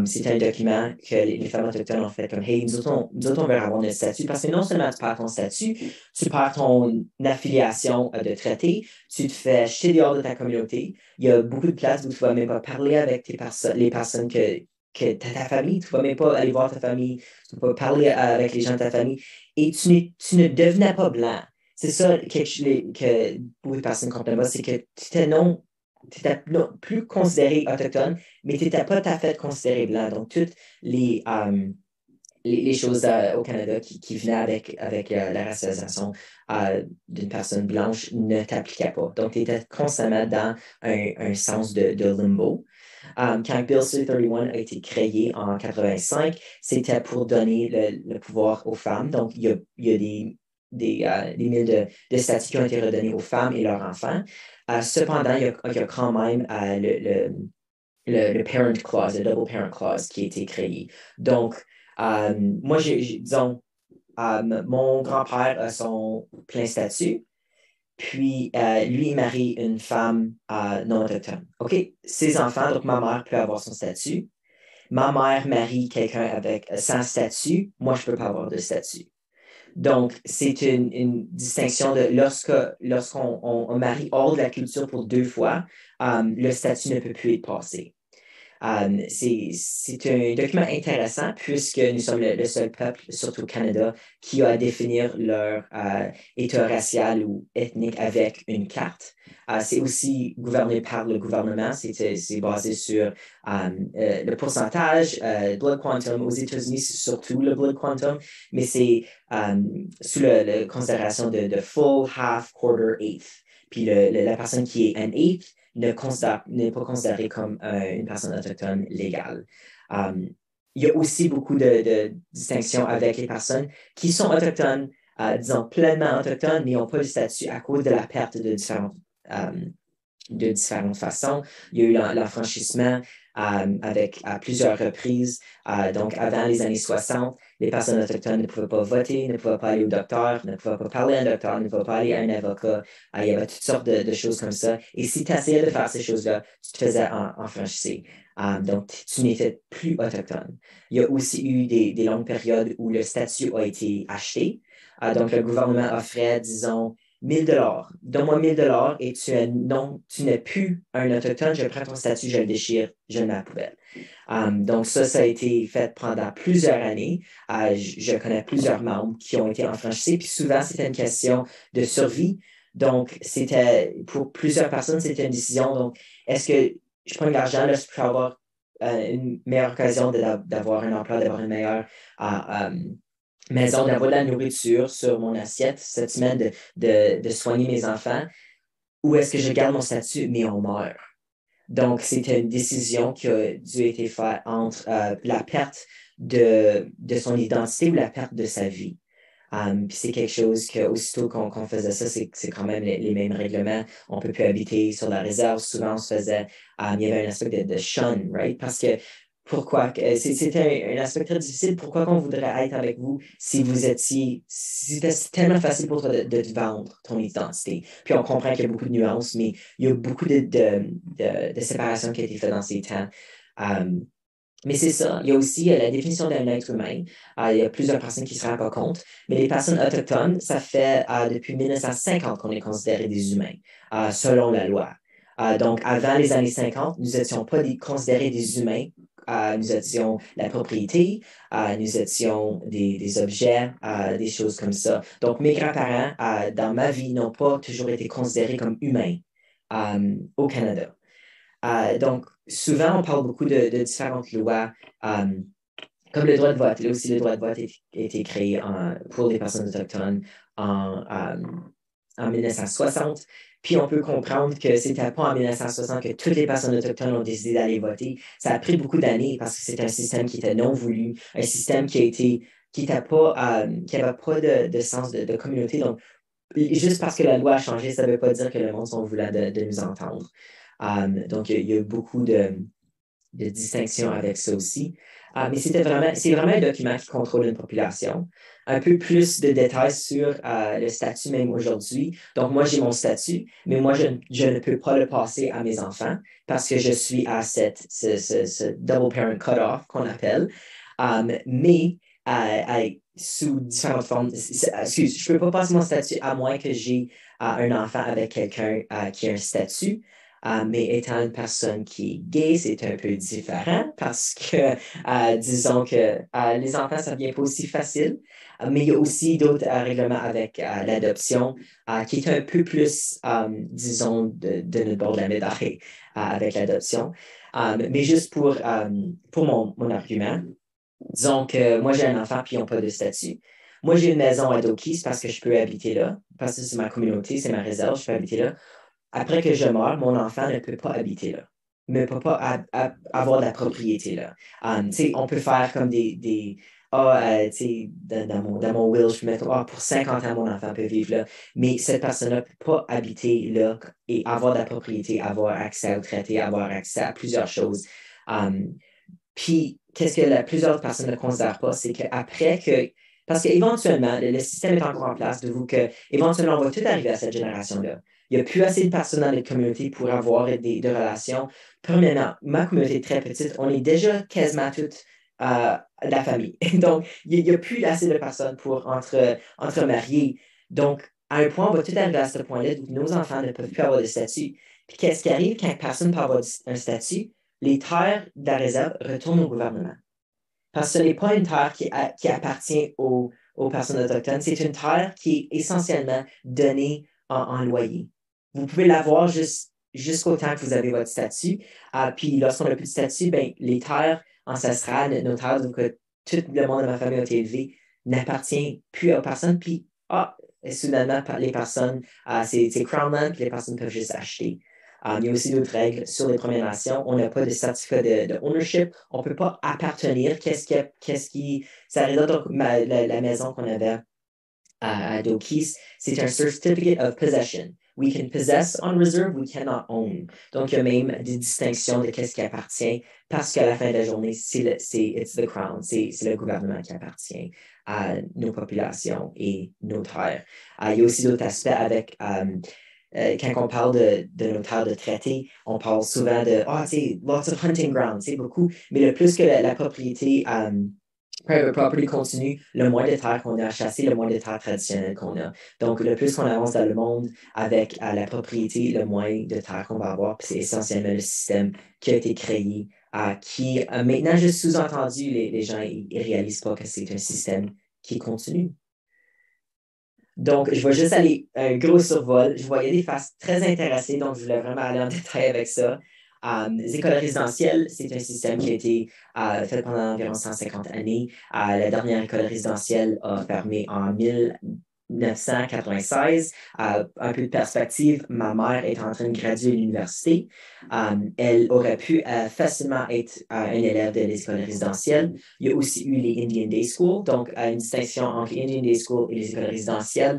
C'est un document que les femmes autochtones ont fait comme « Hey, nous autres, on veut avoir notre statut. » Parce que non seulement tu perds ton statut, tu perds ton affiliation de traité, tu te fais jeter dehors de ta communauté. Il y a beaucoup de places où tu ne vas même pas parler avec les personnes que ta famille, tu ne vas même pas aller voir ta famille, tu ne vas pas parler avec les gens de ta famille. Et tu ne devenais pas blanc. C'est ça que beaucoup de personnes comprennent pas, c'est que tu n'étais non plus considéré autochtone, mais tu n'étais pas tout à fait considéré blanc. Donc, toutes les choses au Canada qui venaient avec la racialisation d'une personne blanche ne t'appliquaient pas. Donc, tu étais constamment dans un sens de limbo. Quand Bill C-31 a été créé en 1985, c'était pour donner le pouvoir aux femmes. Donc, il y a des milles de statuts qui ont été redonnés aux femmes et leurs enfants. Cependant, il y a quand même le parent clause, le double parent clause qui a été créé. Donc, moi, disons, mon grand-père a son plein statut, puis lui, il marie une femme non autochtone. OK? Ses enfants, donc ma mère peut avoir son statut. Ma mère marie quelqu'un sans statut, moi, je ne peux pas avoir de statut. Donc, c'est une distinction de lorsqu'on marie hors de la culture pour 2 fois, le statut ne peut plus être passé. C'est un document intéressant puisque nous sommes le seul peuple, surtout au Canada, qui a à définir leur état racial ou ethnique avec une carte. C'est aussi gouverné par le gouvernement. C'est basé sur le pourcentage, Blood Quantum. Aux États-Unis, c'est surtout le Blood Quantum, mais c'est sous la considération de full, half, quarter, eighth. Puis la personne qui est un eighth n'est pas considérée comme une personne autochtone légale. Il y a aussi beaucoup de distinctions avec les personnes qui sont autochtones, disons pleinement autochtones, mais n'ont pas de statut à cause de la perte de différentes façons. Il y a eu l'enfranchissement avec à plusieurs reprises. Donc, avant les années 60, les personnes autochtones ne pouvaient pas voter, ne pouvaient pas aller au docteur, ne pouvaient pas parler à un docteur, ne pouvaient pas aller à un avocat. Il y avait toutes sortes de choses comme ça. Et si tu essayais de faire ces choses-là, tu te faisais enfranchir. Donc, tu n'étais plus autochtone. Il y a aussi eu des longues périodes où le statut a été acheté. Donc, le gouvernement offrait, disons, 1 000 $. Donne-moi 1 000 $ et tu n'es plus un autochtone, je prends ton statut, je le déchire, je le mets à la poubelle. Donc, ça a été fait pendant plusieurs années. Je connais plusieurs membres qui ont été enfranchis, puis souvent, c'était une question de survie. Donc, pour plusieurs personnes, c'était une décision. Donc, est-ce que je prends de l'argent, là, je peux avoir une meilleure occasion d'avoir un emploi, d'avoir une meilleure maison, d'avoir de la nourriture sur mon assiette cette semaine, de soigner mes enfants, ou est-ce que je garde mon statut, mais on meurt? Donc, c'était une décision qui a dû être faite entre la perte de son identité ou la perte de sa vie. Puis c'est quelque chose que aussitôt qu'on faisait ça, c'est quand même les mêmes règlements. On ne peut plus habiter sur la réserve. Souvent, on se faisait, il y avait un aspect de shun, right? Parce que pourquoi? C'était un aspect très difficile. Pourquoi qu'on voudrait être avec vous si c'était tellement facile pour toi de te vendre ton identité. Puis on comprend qu'il y a beaucoup de nuances, mais il y a beaucoup de séparation qui a été faite dans ces temps. Mais c'est ça. Il y a aussi la définition d'un être humain. Il y a plusieurs personnes qui ne se rendent pas compte. Mais les personnes autochtones, ça fait depuis 1950 qu'on est considérés des humains, selon la loi. Donc, avant les années 50, nous n'étions pas considérés des humains nous étions la propriété, nous étions des objets, des choses comme ça. Donc, mes grands-parents, dans ma vie, n'ont pas toujours été considérés comme humains au Canada. Donc, souvent, on parle beaucoup de différentes lois, comme le droit de vote. Là aussi, le droit de vote a été créé pour les personnes autochtones en 1960. Puis on peut comprendre que c'était pas en 1960 que toutes les personnes autochtones ont décidé d'aller voter. Ça a pris beaucoup d'années parce que c'est un système qui était non voulu, un système qui n'avait pas de sens de communauté. Donc, juste parce que la loi a changé, ça ne veut pas dire que le monde s'en voulait de nous entendre. Donc, il y a beaucoup de distinctions avec ça aussi. Mais c'est vraiment un document qui contrôle une population. Un peu plus de détails sur le statut même aujourd'hui. Donc, moi, j'ai mon statut, mais moi, je ne peux pas le passer à mes enfants parce que je suis à ce double parent cut-off qu'on appelle. Mais sous différentes formes, excuse, je ne peux pas passer mon statut à moins que j'ai un enfant avec quelqu'un qui a un statut. Mais étant une personne qui est gay, c'est un peu différent parce que, disons que les enfants, ça ne vient pas aussi facile. Mais il y a aussi d'autres règlements avec l'adoption qui est un peu plus, disons, de notre bord de la médaille avec l'adoption. Mais juste pour mon argument, disons que moi, j'ai un enfant puis ils n'ont pas de statut. Moi, j'ai une maison à Dokis parce que je peux habiter là, parce que c'est ma communauté, c'est ma réserve, je peux habiter là. Après que je meurs, mon enfant ne peut pas habiter là, ne peut pas avoir la propriété là. On peut faire comme dans mon will, je peux mettre, pour 50 ans, mon enfant peut vivre là, mais cette personne-là ne peut pas habiter là et avoir de la propriété, avoir accès au traité, avoir accès à plusieurs choses. Puis, qu'est-ce que plusieurs personnes ne considèrent pas, c'est qu'après que, parce qu'éventuellement, le système est encore en place, de vous que, éventuellement, on va tout arriver à cette génération-là. Il n'y a plus assez de personnes dans notre communauté pour avoir des relations. Premièrement, ma communauté est très petite. On est déjà quasiment toutes de la famille. Donc, il n'y a plus assez de personnes pour entre mariés. Donc, à un point, on va tout arriver à ce point-là où nos enfants ne peuvent plus avoir de statut. Puis, qu'est-ce qui arrive quand personne ne peut avoir un statut? Les terres de la réserve retournent au gouvernement. Parce que ce n'est pas une terre qui appartient aux personnes autochtones. C'est une terre qui est essentiellement donnée en loyer. Vous pouvez l'avoir jusqu'au temps que vous avez votre statut. Puis lorsqu'on n'a plus de statut, ben, les terres ancestrales, nos terres, donc tout le monde de ma famille a été élevé, n'appartient plus aux personnes. Puis, soudainement, les personnes, c'est Crownland, puis les personnes peuvent juste acheter. Il y a aussi d'autres règles sur les Premières Nations. On n'a pas de certificat de ownership. On ne peut pas appartenir. Ça représente la maison qu'on avait à Dokis, c'est un certificate of possession. We can possess on reserve, we cannot own. Donc, il y a même des distinctions de qu'est-ce qui appartient parce qu'à la fin de la journée, it's the crown, c'est le gouvernement qui appartient à nos populations et nos terres. Il y a aussi d'autres aspects avec quand on parle de nos terres de traité, on parle souvent de lots of hunting grounds, beaucoup, mais le plus que la propriété private property continue, le moins de terres qu'on a à chasser, le moins de terres traditionnelles qu'on a. Donc, le plus qu'on avance dans le monde avec la propriété, le moins de terres qu'on va avoir. Puis c'est essentiellement le système qui a été créé, qui maintenant, juste sous-entendu, les gens ne réalisent pas que c'est un système qui continue. Donc, je vais juste aller un gros survol. Je voyais des faces très intéressées, donc je voulais vraiment aller en détail avec ça. Les écoles résidentielles, c'est un système qui a été fait pendant environ 150 années. La dernière école résidentielle a fermé en 1996. Un peu de perspective, ma mère est en train de graduer à l'université. Elle aurait pu facilement être un élève de l'école résidentielle. Il y a aussi eu les Indian Day School, donc une distinction entre Indian Day School et les écoles résidentielles.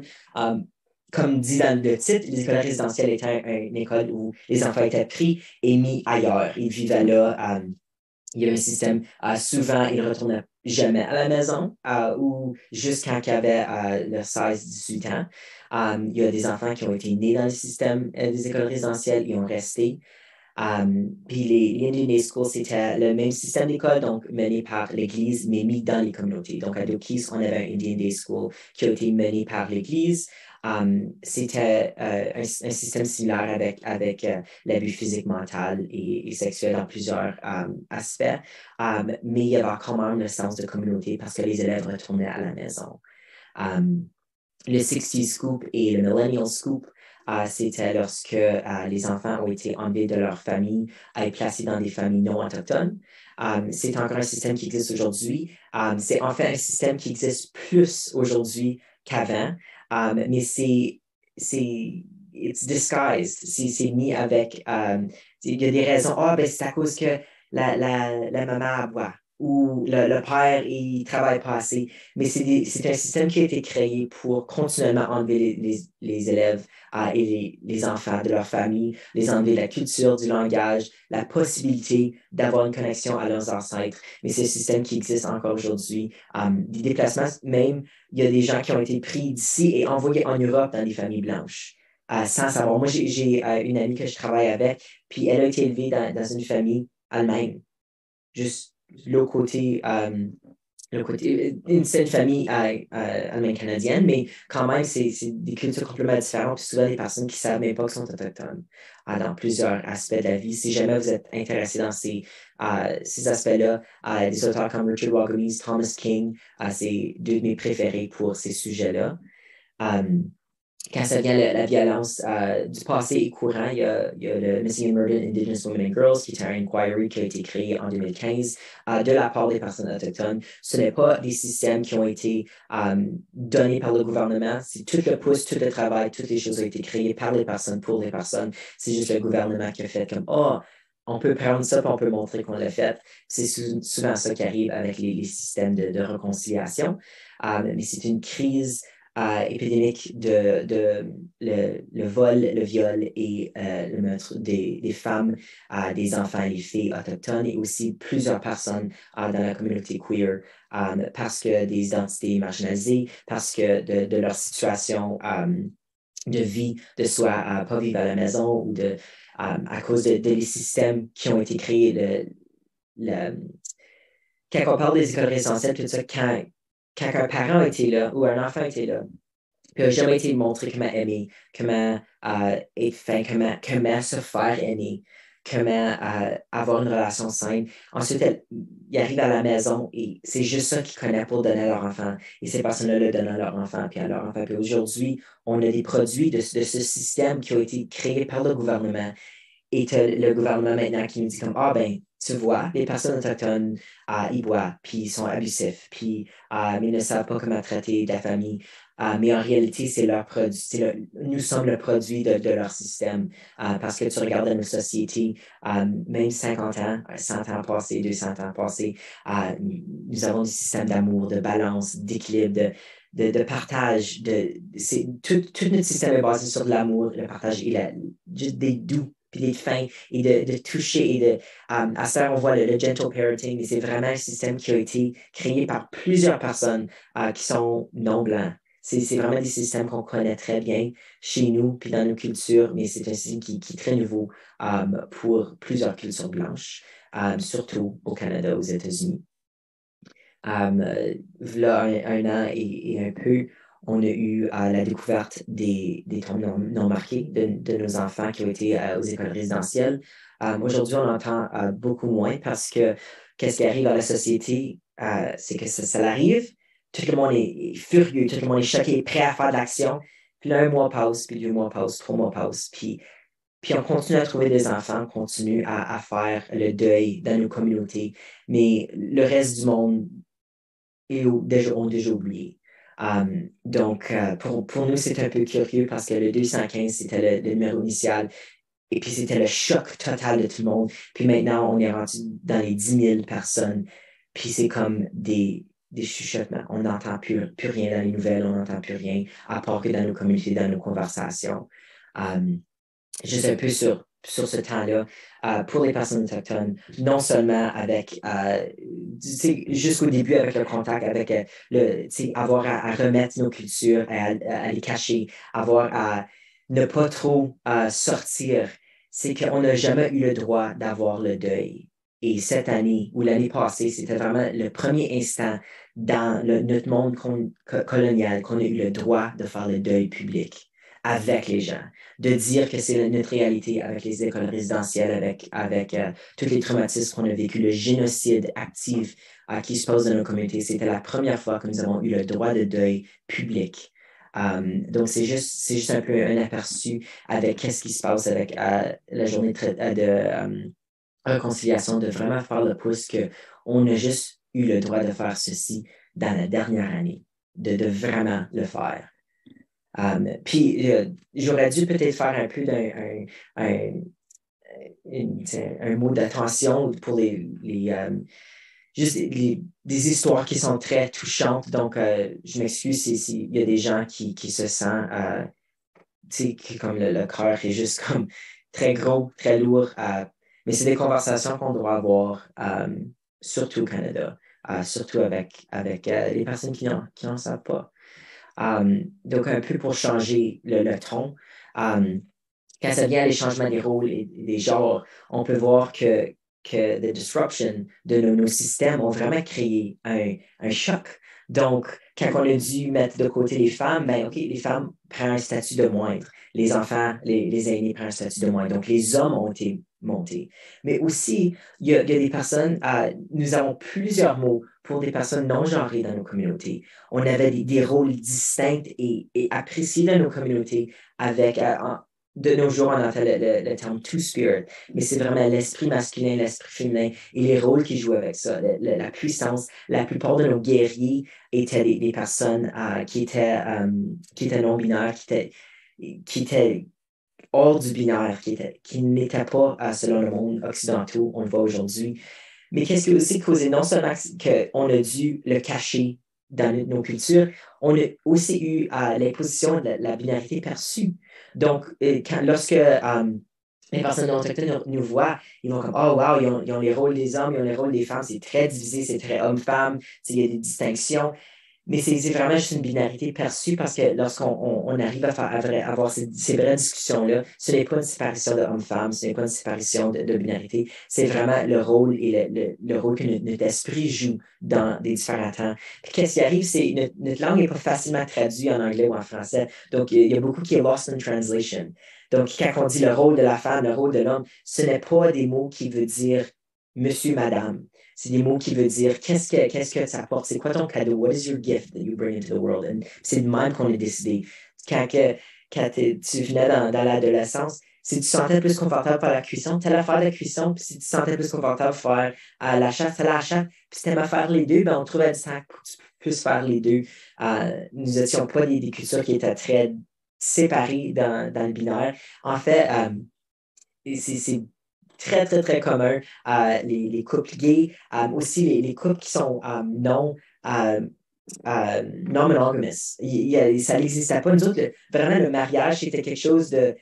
Comme dit dans le titre, les écoles résidentielles étaient une école où les enfants étaient pris et mis ailleurs. Ils vivaient là. Il y a un système, souvent, ils ne retournaient jamais à la maison ou juste quand ils avaient leurs 16-18 ans. Il y a des enfants qui ont été nés dans le système des écoles résidentielles et ont resté. Puis les Indian Day Schools, c'était le même système d'école, donc mené par l'Église, mais mis dans les communautés. Donc à Deux Keys, on avait un Indian Day School qui a été mené par l'Église. C'était un système similaire avec l'abus physique, mental et sexuel dans plusieurs aspects, mais il y avait quand même le sens de communauté parce que les élèves retournaient à la maison. Le 60s Scoop et le Millennial Scoop, c'était lorsque les enfants ont été enlevés de leur famille et placés dans des familles non autochtones. C'est encore un système qui existe aujourd'hui. C'est en fait un système qui existe plus aujourd'hui qu'avant, mais it's disguised. C'est mis avec, il y a des raisons. Ben, c'est à cause que la maman boit ou le père, il travaille pas assez. Mais c'est un système qui a été créé pour continuellement enlever les élèves et les enfants de leur famille, les enlever de la culture, du langage, la possibilité d'avoir une connexion à leurs ancêtres. Mais c'est un système qui existe encore aujourd'hui. Des déplacements, même, il y a des gens qui ont été pris d'ici et envoyés en Europe dans des familles blanches. Sans savoir. Moi, j'ai une amie que je travaille avec, puis elle a été élevée dans une famille allemande. Juste l'autre côté, c'est une famille allemande-canadienne, mais quand même, c'est des cultures complètement différentes. Puis souvent, des personnes qui ne savent même pas qu'ils sont autochtones dans plusieurs aspects de la vie. Si jamais vous êtes intéressé dans ces aspects-là, des auteurs comme Richard Wagamese, Thomas King, c'est deux de mes préférés pour ces sujets-là. Quand ça vient la violence du passé et courant, il y a le Missing and Murdered Indigenous Women and Girls, qui est un inquiry qui a été créé en 2015 de la part des personnes autochtones. Ce n'est pas des systèmes qui ont été donnés par le gouvernement. C'est tout le pouce, tout le travail, toutes les choses ont été créées par les personnes, pour les personnes. C'est juste le gouvernement qui a fait comme, on peut prendre ça et on peut montrer qu'on l'a fait. C'est souvent ça qui arrive avec les systèmes de réconciliation. Mais c'est une crise épidémique le vol, le viol et le meurtre des femmes, des enfants et des filles autochtones et aussi plusieurs personnes dans la communauté queer parce que des identités marginalisées, parce que de leur situation de vie, de soit pas vivre à la maison ou à cause des systèmes qui ont été créés. Quand on parle des écoles résidentielles, tout ça, quand un parent a été là ou un enfant a été là, puis n'a jamais été montré comment aimer, comment être fin, comment se faire aimer, comment avoir une relation saine. Ensuite, il arrive à la maison et c'est juste ça qu'ils connaissent pour donner à leur enfant. Et ces personnes-là le donnent à leur enfant, puis à leur enfant. Puis aujourd'hui, on a des produits de ce système qui ont été créés par le gouvernement. Et le gouvernement maintenant qui nous dit comme, tu vois, les personnes autochtones, ils boivent, puis ils sont abusifs, puis mais ils ne savent pas comment traiter la famille. Mais en réalité, c'est leur produit. Nous sommes le produit de leur système. Parce que tu regardes dans nos sociétés, même 50 ans, 100 ans passés, 200 ans passés, nous avons des systèmes d'amour, de balance, d'équilibre, de partage. Tout notre système est basé sur de l'amour, le partage et juste des doux puis d'être fin et de toucher et à ça, on voit le gentle parenting, mais c'est vraiment un système qui a été créé par plusieurs personnes qui sont non blancs. C'est vraiment des systèmes qu'on connaît très bien chez nous puis dans nos cultures, mais c'est un système qui est très nouveau pour plusieurs cultures blanches, surtout au Canada, aux États-Unis. Voilà un an et un peu, on a eu la découverte des tombes non marquées de nos enfants qui ont été aux écoles résidentielles. Aujourd'hui, on entend beaucoup moins parce que qu'est-ce qui arrive à la société, c'est que ça arrive, tout le monde est furieux, tout le monde est choqué, prêt à faire de l'action. Puis là, un mois passe, puis 2 mois passent, 3 mois passent, puis on continue à trouver des enfants, on continue à faire le deuil dans nos communautés. Mais le reste du monde ont déjà oublié. Donc, pour nous, c'est un peu curieux parce que le 215, c'était le numéro initial. Et puis, c'était le choc total de tout le monde. Puis maintenant, on est rendu dans les 10 000 personnes. Puis, c'est comme des chuchotements. On n'entend plus rien dans les nouvelles, on n'entend plus rien, à part que dans nos communautés, dans nos conversations. Juste un peu sur ce temps-là, pour les personnes autochtones, non seulement avec, jusqu'au début avec le contact, avec avoir à remettre nos cultures, à les cacher, avoir à ne pas trop sortir c'est qu'on n'a jamais eu le droit d'avoir le deuil. Et cette année ou l'année passée, c'était vraiment le premier instant dans notre monde colonial qu'on a eu le droit de faire le deuil public avec les gens, de dire que c'est notre réalité avec les écoles résidentielles, avec tous les traumatismes qu'on a vécu, le génocide actif qui se passe dans nos communautés. C'était la première fois que nous avons eu le droit de deuil public. Donc, c'est juste un peu un aperçu avec qu'est-ce qui se passe avec la journée de réconciliation, de vraiment faire le pouce qu'on a juste eu le droit de faire ceci dans la dernière année, de vraiment le faire. Puis, j'aurais dû peut-être faire un peu un mot d'attention pour juste des histoires qui sont très touchantes. Donc, je m'excuse s'il y a des gens qui se sentent, comme le cœur est juste comme très gros, très lourd. Mais c'est des conversations qu'on doit avoir, surtout au Canada, surtout avec les personnes qui n'en savent pas. Donc, un peu pour changer le ton, quand ça vient à les changements des rôles et des genres, on peut voir que the disruption de nos systèmes ont vraiment créé un choc. Donc, quand on a dû mettre de côté les femmes, ben OK, les femmes prennent un statut de moindre. Les enfants, les aînés prennent un statut de moindre. Donc, les hommes ont été montés. Mais aussi, il y a des personnes, nous avons plusieurs mots pour des personnes non genrées dans nos communautés. On avait des rôles distincts et appréciés dans nos communautés avec... de nos jours, on entend le terme two-spirit, mais c'est vraiment l'esprit masculin, l'esprit féminin et les rôles qui jouent avec ça, la puissance. La plupart de nos guerriers étaient des personnes qui étaient non-binaires, qui étaient hors du binaire, qui n'étaient pas selon le monde occidental, on le voit aujourd'hui. Mais qu'est-ce qui a aussi causé non seulement qu'on a dû le cacher dans nos cultures, on a aussi eu l'imposition de la binarité perçue. Donc, lorsque les personnes non autochtones nous voient, ils vont comme, oh wow, ils ont les rôles des hommes, ils ont les rôles des femmes, c'est très divisé, c'est très homme-femme, il y a des distinctions. Mais c'est vraiment juste une binarité perçue parce que lorsqu'on arrive à avoir ces vraies discussions-là, ce n'est pas une séparation de homme-femme, ce n'est pas une séparation de binarité, c'est vraiment le rôle et le rôle que notre esprit joue dans des différents temps. Puis qu'est-ce qui arrive, c'est notre langue n'est pas facilement traduite en anglais ou en français. Donc, il y a beaucoup qui est lost in translation. Donc, quand on dit le rôle de la femme, le rôle de l'homme, ce n'est pas des mots qui veulent dire monsieur, madame. C'est des mots qui veulent dire qu'est-ce que ça apporte, c'est quoi ton cadeau, what is your gift that you bring into the world. And c'est de même qu'on a décidé. Quand tu venais dans l'adolescence, si tu te sentais plus confortable faire la cuisson, tu allais faire la cuisson, puis si tu te sentais plus confortable faire la chasse, tu allais à la chasse, puis si tu aimais faire les deux, ben on trouvait du temps pour que tu puisses faire les deux. Nous n'étions pas des cultures qui étaient très séparées dans le binaire. En fait, c'est très, très, très commun. Les couples gays, aussi les couples qui sont non monogamous. Ça n'existait pas. Nous autres, vraiment, le mariage, c'était quelque chose de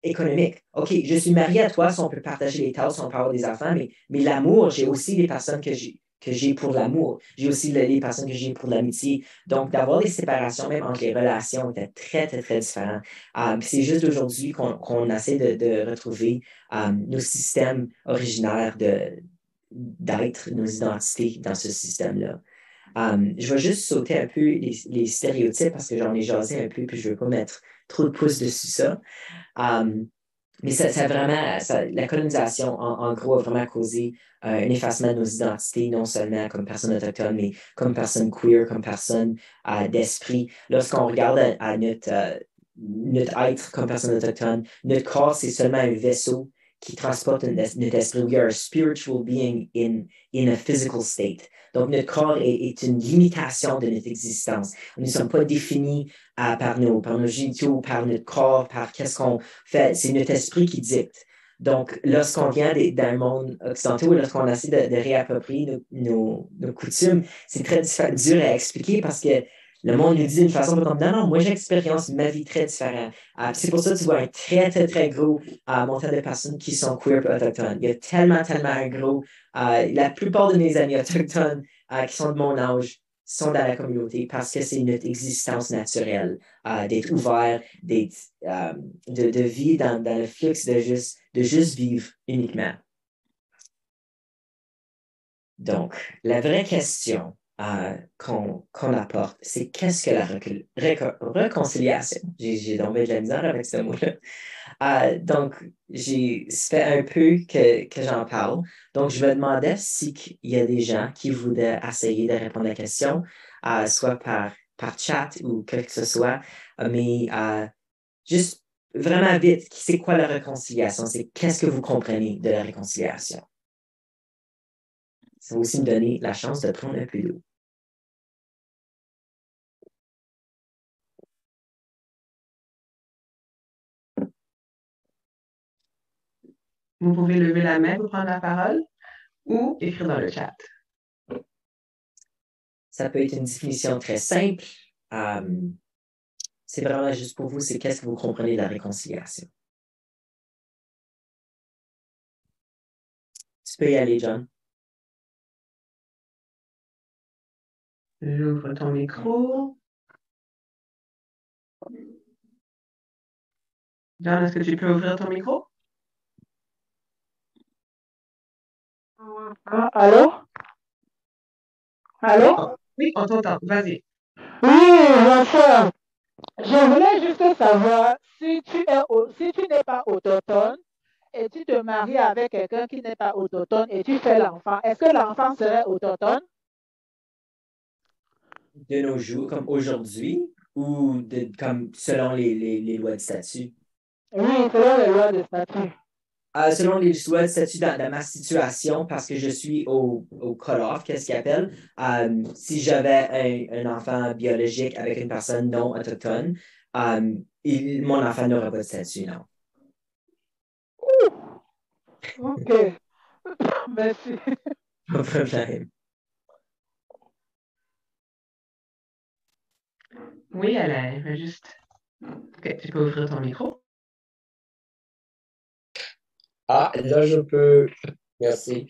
économique. OK, je suis marié à toi, si on peut partager les tâches, si on peut avoir des enfants, mais l'amour, j'ai aussi les personnes que j'ai pour l'amour. J'ai aussi les personnes que j'ai pour l'amitié. Donc, d'avoir des séparations, même entre les relations, était très, très, très différent. C'est juste aujourd'hui qu'on essaie de retrouver nos systèmes originaires d'être, nos identités dans ce système-là. Je vais juste sauter un peu les stéréotypes parce que j'en ai jasé un peu puis je ne veux pas mettre trop de pouces dessus ça. Mais la colonisation, en gros, a vraiment causé un effacement de nos identités, non seulement comme personnes autochtones, mais comme personnes queer, comme personnes d'esprit. Lorsqu'on regarde à notre être comme personne autochtone, notre corps, c'est seulement un vaisseau qui transporte notre esprit. We are a spiritual being in a physical state. Donc, notre corps est une limitation de notre existence. Nous ne sommes pas définis par nos génitaux, par notre corps, par qu'est-ce qu'on fait. C'est notre esprit qui dicte. Donc, lorsqu'on vient d'un monde occidental, lorsqu'on essaie de réapproprier nos coutumes, c'est très dur à expliquer parce que le monde nous dit d'une façon comme non, moi j'expérience ma vie très différente. C'est pour ça que tu vois un très, très, très gros montant de personnes qui sont queer et autochtones. Il y a tellement, tellement un gros. La plupart de mes amis autochtones qui sont de mon âge sont dans la communauté parce que c'est notre existence naturelle, d'être ouvert, de vivre dans le flux de juste vivre uniquement. Donc, la vraie question qu'on apporte, c'est qu'est-ce que la réconciliation? J'ai tombé de la misère avec ce mot-là. Donc, ça fait un peu que j'en parle. Donc, je me demandais s'il y a des gens qui voudraient essayer de répondre à la question, soit par chat ou quoi que ce soit, mais juste vraiment vite, c'est quoi la réconciliation? C'est qu'est-ce que vous comprenez de la réconciliation? Ça va aussi me donner la chance de prendre un peu d'eau. Vous pouvez lever la main pour prendre la parole ou écrire dans le chat. Ça peut être une définition très simple. C'est vraiment juste pour vous, c'est qu'est-ce que vous comprenez de la réconciliation. Tu peux y aller, John. J'ouvre ton micro. John, est-ce que tu peux ouvrir ton micro? Allô? Allô? Oui, on t'entend. Vas-y. Oui, ma soeur. Je voulais juste savoir si tu n'es pas autochtone et tu te maries avec quelqu'un qui n'est pas autochtone et tu fais l'enfant, est-ce que l'enfant serait autochtone? De nos jours, comme aujourd'hui, ou comme selon les lois de statut? Oui, selon les lois de statut. Selon les lois de statut dans ma situation, parce que je suis au cut-off, qu'est-ce qu'ils appellent, si j'avais un enfant biologique avec une personne non autochtone, mon enfant n'aurait pas de statut, non. OK. Merci. Pas de problème. Oui, Alain, juste. OK, tu peux ouvrir ton micro. Ah, là, je peux. Merci.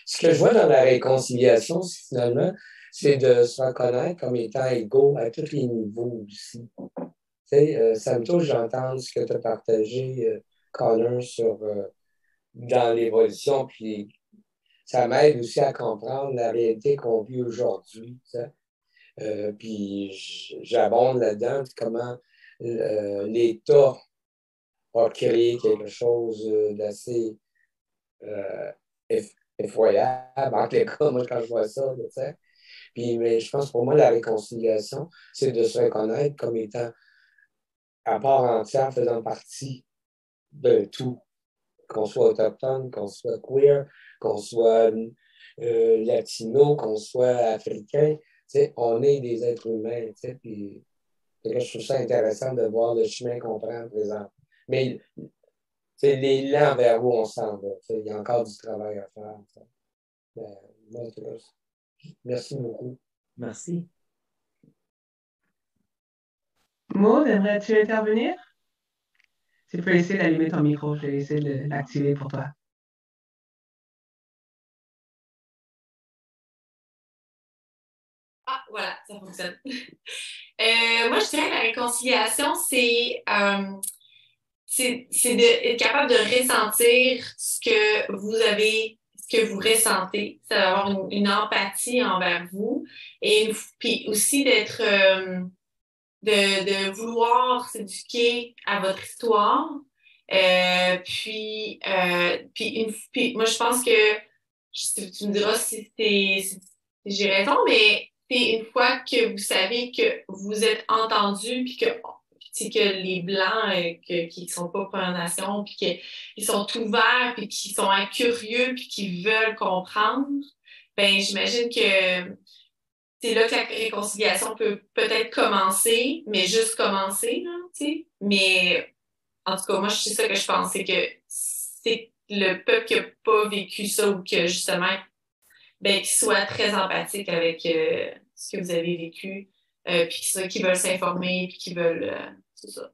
Ce que je vois dans la réconciliation, finalement, c'est de se reconnaître comme étant égaux à tous les niveaux aussi. Tu sais, ça me touche d'entendre ce que tu as partagé, Connor, dans l'évolution, puis ça m'aide aussi à comprendre la réalité qu'on vit aujourd'hui. Tu sais. Puis j'abonde là-dedans, comment l'État a créé quelque chose d'assez effroyable, en tout cas, moi, quand je vois ça, là, tu sais. Puis, mais je pense pour moi, la réconciliation, c'est de se reconnaître comme étant à part entière, faisant partie de tout. Qu'on soit autochtone, qu'on soit queer, qu'on soit latino, qu'on soit africain, tu sais, on est des êtres humains, tu sais, puis je trouve ça intéressant de voir le chemin qu'on prend présent. Mais c'est l'élan vers où on s'en va. Il y a encore du travail à faire. Ben, moi, merci beaucoup. Merci. Maud, aimerais-tu intervenir? Tu peux essayer d'allumer ton micro. Je vais essayer de l'activer pour toi. Ah, voilà, ça fonctionne. Moi, je dirais que la réconciliation, c'est d'être capable de ressentir ce que vous avez, ce que vous ressentez. C'est d'avoir une empathie envers vous et puis aussi de vouloir s'éduquer à votre histoire. Puis moi, je pense que tu me diras si j'ai raison, mais c'est une fois que vous savez que vous êtes entendu, puis que c'est que les Blancs qui sont pas Première Nation, puis qu'ils sont ouverts, puis qui sont curieux, puis qui veulent comprendre, ben j'imagine que c'est là que la réconciliation peut peut-être commencer, mais juste commencer, là, tu sais. Mais en tout cas, moi, c'est ça que je pense, c'est que c'est le peuple qui n'a pas vécu ça ou que justement, ben, qui soit très empathique avec ce que vous avez vécu, puis qui veulent s'informer, puis qui veulent, c'est ça,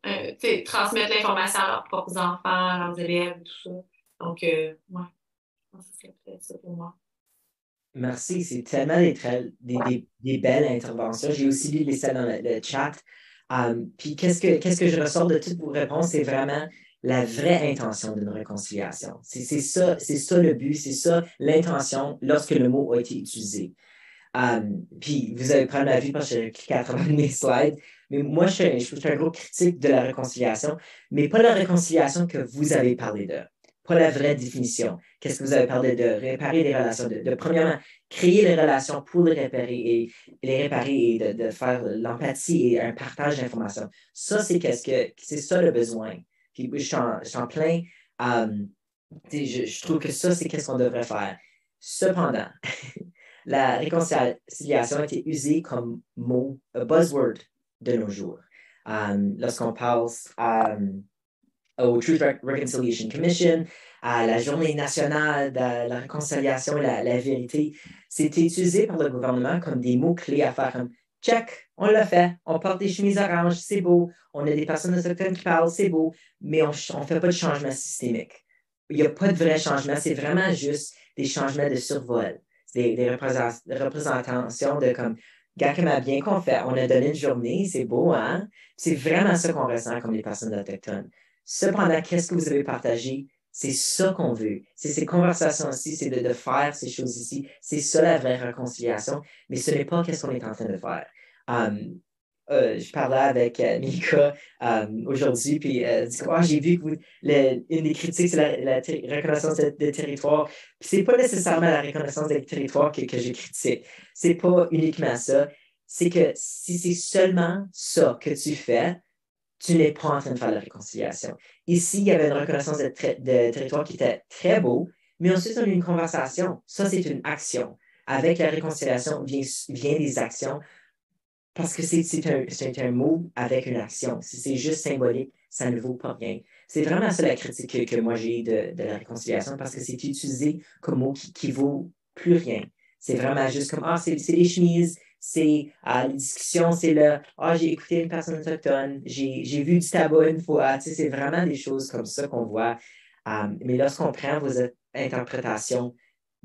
transmettre l'information à leurs propres enfants, à leurs élèves, tout ça. Donc, ouais, je pense que ce serait peut-être ça pour moi. Merci, c'est tellement des belles interventions. J'ai aussi lu les celles dans le chat. Puis qu'est-ce que je ressors de toutes vos réponses, c'est vraiment la vraie intention d'une réconciliation. C'est ça le but, c'est ça l'intention lorsque le mot a été utilisé. Puis vous avez prendre la vue parce que j'ai cliqué à travers mes slides. Mais moi, je suis un gros critique de la réconciliation, mais pas la réconciliation que vous avez parlé de. Pas la vraie définition. Qu'est-ce que vous avez parlé de réparer des relations, premièrement, créer les relations pour les réparer et de faire l'empathie et un partage d'informations. Ça, c'est ça le besoin. Puis je suis en plein, je trouve que ça, c'est qu'est-ce qu'on devrait faire. Cependant, la réconciliation a été usée comme mot, buzzword de nos jours. Lorsqu'on pense au Truth Reconciliation Commission, à la Journée nationale de la réconciliation et la vérité, c'était utilisé par le gouvernement comme des mots-clés à faire comme check, on l'a fait, on porte des chemises oranges, c'est beau, on a des personnes autochtones qui parlent, c'est beau, mais on ne fait pas de changement systémique. Il n'y a pas de vrai changement, c'est vraiment juste des changements de survol. Des représentations de comme, regarde comment bien qu'on fait, on a donné une journée, c'est beau, hein? C'est vraiment ça qu'on ressent comme les personnes autochtones. Cependant, qu'est-ce que vous avez partagé? C'est ça qu'on veut. C'est ces conversations-ci, c'est de faire ces choses ici. C'est ça la vraie réconciliation, mais ce n'est pas qu'est-ce qu'on est en train de faire. Je parlais avec Mika aujourd'hui, puis j'ai vu que une des critiques, c'est la reconnaissance de territoire. Puis c'est pas nécessairement la reconnaissance des territoires que je critique. C'est pas uniquement ça. C'est que si c'est seulement ça que tu fais, tu n'es pas en train de faire la réconciliation. Ici, il y avait une reconnaissance de territoire qui était très beau, mais ensuite, on a eu une conversation. Ça, c'est une action. Avec la réconciliation vient des actions parce que c'est un mot avec une action. Si c'est juste symbolique, ça ne vaut pas rien. C'est vraiment ça la critique que moi j'ai de la réconciliation parce que c'est utilisé comme mot qui vaut plus rien. C'est vraiment juste comme, c'est les chemises, c'est les discussions, c'est j'ai écouté une personne autochtone, j'ai vu du tabac une fois. C'est vraiment des choses comme ça qu'on voit. Mais lorsqu'on prend vos interprétations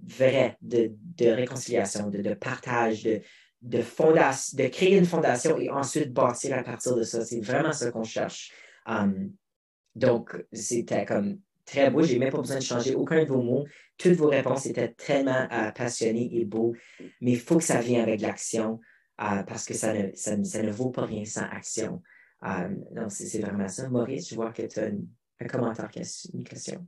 vraies de réconciliation, de partage, de créer une fondation et ensuite bâtir à partir de ça. C'est vraiment ça qu'on cherche. Donc, c'était comme très beau. J'ai même pas besoin de changer aucun de vos mots. Toutes vos réponses étaient tellement passionnées et beaux, mais il faut que ça vienne avec l'action parce que ça ne vaut pas rien sans action. Donc, c'est vraiment ça. Maurice, je vois que tu as un commentaire, une question.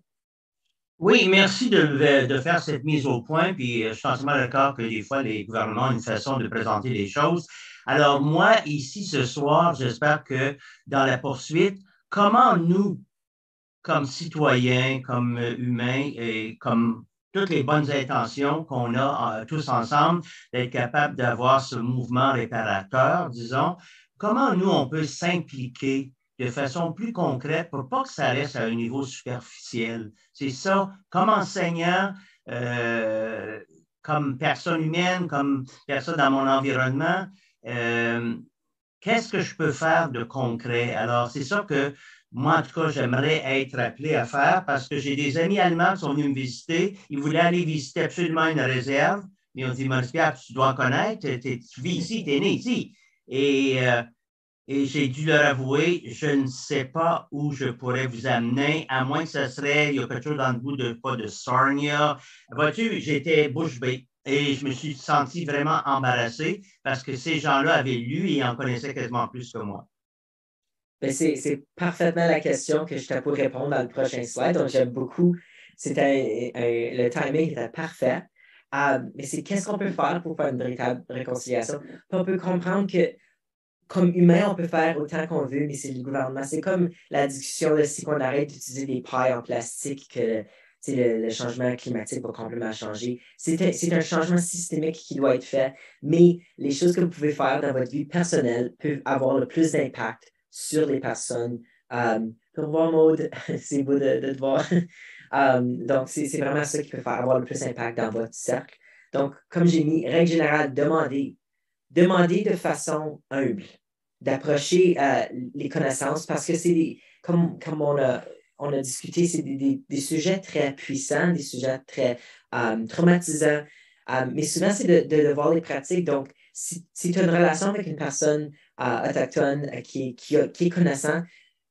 Oui, merci de faire cette mise au point, puis je suis entièrement d'accord que des fois, les gouvernements ont une façon de présenter les choses. Alors, moi, ici, ce soir, j'espère que dans la poursuite, comment nous, comme citoyens, comme humains et comme toutes les bonnes intentions qu'on a tous ensemble, d'être capable d'avoir ce mouvement réparateur, disons, comment nous, on peut s'impliquer de façon plus concrète pour pas que ça reste à un niveau superficiel. C'est ça, comme enseignant, comme personne humaine, comme personne dans mon environnement, qu'est-ce que je peux faire de concret? Alors, c'est ça que moi, en tout cas, j'aimerais être appelé à faire parce que j'ai des amis allemands qui sont venus me visiter. Ils voulaient aller visiter absolument une réserve. Mais on dit, Maurice Pierre, tu dois connaître, tu vis ici, tu es né ici. Et j'ai dû leur avouer, je ne sais pas où je pourrais vous amener, à moins que ce serait, il y a quelque chose dans le goût de Sarnia. Vois-tu, j'étais bouche bée et je me suis senti vraiment embarrassé parce que ces gens-là avaient lu et en connaissaient quasiment plus que moi. Ben, c'est parfaitement la question que je t'ai pour répondre dans le prochain slide. Donc, j'aime beaucoup. Le timing était parfait. Mais c'est qu'est-ce qu'on peut faire pour faire une véritable réconciliation? Puis on peut comprendre que comme humain, on peut faire autant qu'on veut, mais c'est le gouvernement. C'est comme la discussion de si on arrête d'utiliser des pailles en plastique, que le changement climatique va complètement changer. C'est un changement systémique qui doit être fait, mais les choses que vous pouvez faire dans votre vie personnelle peuvent avoir le plus d'impact sur les personnes. Pour voir Maud, c'est beau de te voir. Donc, c'est vraiment ça qui peut avoir le plus d'impact dans votre cercle. Donc, comme j'ai mis, règle générale, demandez de façon humble, d'approcher les connaissances parce que comme on a discuté, c'est des sujets très puissants, des sujets très traumatisants. Mais souvent, c'est de voir les pratiques. Donc, si tu as une relation avec une personne autochtone qui est connaissant,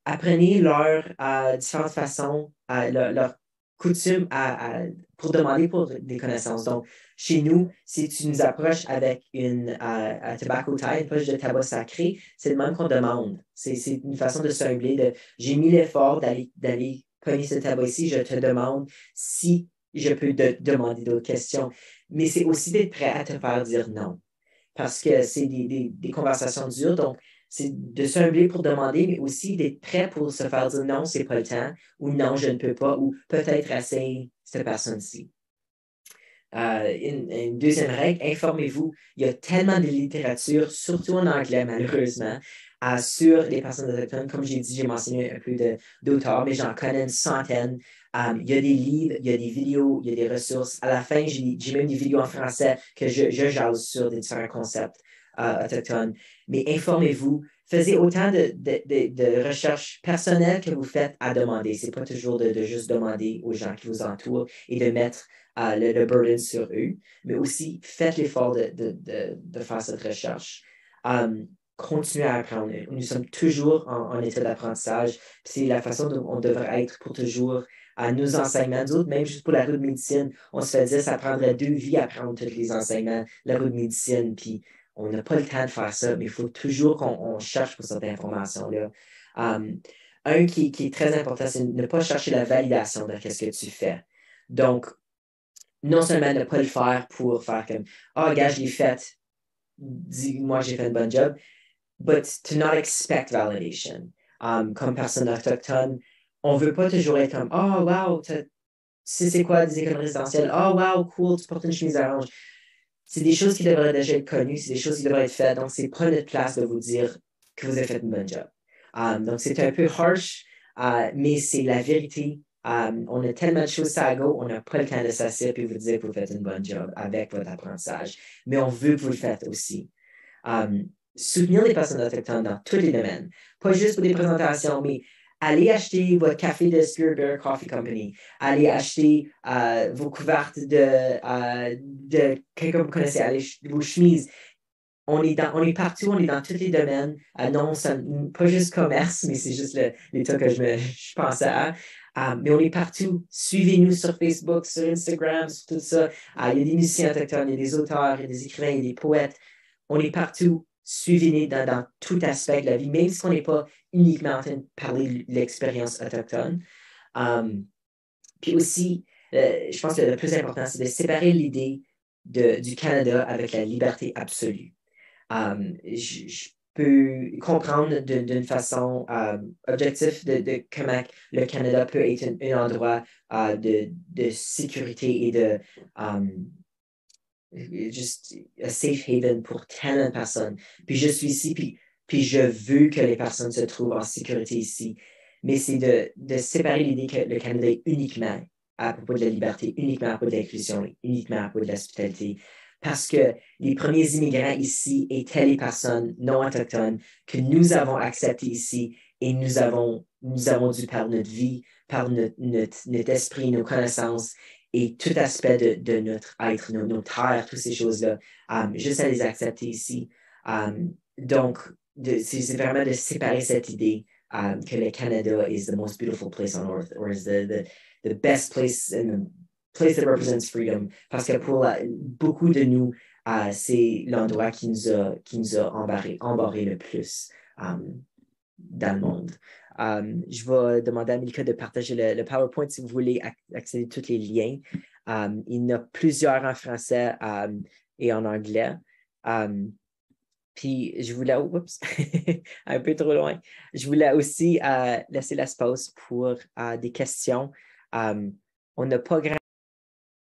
apprenez leurs différentes façons, leurs coutumes pour demander pour des connaissances. Donc, chez nous, si tu nous approches avec une tobacco tie, une poche de tabac sacré, c'est le même qu'on demande. C'est une façon de se humbler. J'ai mis l'effort d'aller cogner ce tabac ici, je te demande si je peux te demander d'autres questions. Mais c'est aussi d'être prêt à te faire dire non. Parce que c'est des conversations dures. Donc, c'est de se humbler pour demander, mais aussi d'être prêt pour se faire dire non, c'est pas le temps, ou non, je ne peux pas, ou peut-être essayer cette personne-ci. Une deuxième règle, informez-vous. Il y a tellement de littérature, surtout en anglais, malheureusement, sur les personnes autochtones. Comme j'ai dit, j'ai mentionné un peu d'auteurs, mais j'en connais une centaine. Il y a des livres, il y a des vidéos, il y a des ressources. À la fin, j'ai même des vidéos en français que je jase sur des différents concepts autochtones. Mais informez-vous. Faisez autant de recherches personnelles que vous faites à demander. Ce n'est pas toujours de juste demander aux gens qui vous entourent et de mettre le burden sur eux, mais aussi faites l'effort de faire cette recherche. Continuez à apprendre. Nous sommes toujours en état d'apprentissage. C'est la façon dont on devrait être pour toujours à nos enseignements. Nous autres, même juste pour la roue de médecine, on se fait dire que ça prendrait 2 vies à apprendre tous les enseignements, la roue de médecine, puis on n'a pas le temps de faire ça, mais il faut toujours qu'on cherche pour cette information-là. Un qui est très important, c'est de ne pas chercher la validation de ce que tu fais. Donc, non seulement ne pas le faire pour faire comme « Ah, gars, je l'ai fait, dis-moi j'ai fait un bon job », but to not expect validation. Comme personne autochtone, on ne veut pas toujours être comme « Oh, wow, tu sais c'est quoi des écoles résidentielles? Oh, wow, cool, tu portes une chemise orange. » C'est des choses qui devraient déjà être connues, c'est des choses qui devraient être faites. Donc, c'est pas notre place de vous dire que vous avez fait un bon job. Donc, c'est un peu harsh, mais c'est la vérité. On a tellement de choses à go, on n'a pas le temps de s'asseoir et vous dire que vous faites un bon job avec votre apprentissage. Mais on veut que vous le faites aussi. Soutenir les personnes autochtones dans tous les domaines. Pas juste pour des présentations, mais allez acheter votre café de Spirit Bear Coffee Company. Allez acheter vos couvertes de quelqu'un que vous connaissez, vos chemises. On est partout, on est dans tous les domaines. Non, pas juste commerce, mais c'est juste l'état que je pensais à. Mais on est partout. Suivez-nous sur Facebook, sur Instagram, sur tout ça. Il y a des musiciens autochtones, il y a des auteurs, il y a des écrivains, il y a des poètes. On est partout. Suivez-nous dans tout aspect de la vie, même si on n'est pas uniquement en train de parler de l'expérience autochtone. Puis aussi, je pense que le plus important, c'est de séparer l'idée du Canada avec la liberté absolue. Je peux comprendre d'une façon objective de comment le Canada peut être un endroit de sécurité et de juste un safe haven pour tellement de personnes. Puis je suis ici, puis je veux que les personnes se trouvent en sécurité ici. Mais c'est de séparer l'idée que le Canada est uniquement à propos de la liberté, uniquement à propos de l'inclusion, uniquement à propos de l'hospitalité. Parce que les premiers immigrants ici étaient les personnes non autochtones que nous avons acceptées ici et nous avons dû par notre vie, par notre esprit, nos connaissances et tout aspect de notre être, nos terres, toutes ces choses-là, juste à les accepter ici. Donc, c'est vraiment de séparer cette idée que le Canada is the most beautiful place on earth, or is the best place and the place that represents freedom. Parce que pour beaucoup de nous, c'est l'endroit qui nous a embarré le plus dans le monde. Je vais demander à Milka de partager le PowerPoint si vous voulez accéder à tous les liens. Il y en a plusieurs en français et en anglais. Puis je voulais, oups, un peu trop loin. Je voulais aussi laisser l'espace pour des questions. On n'a pas grand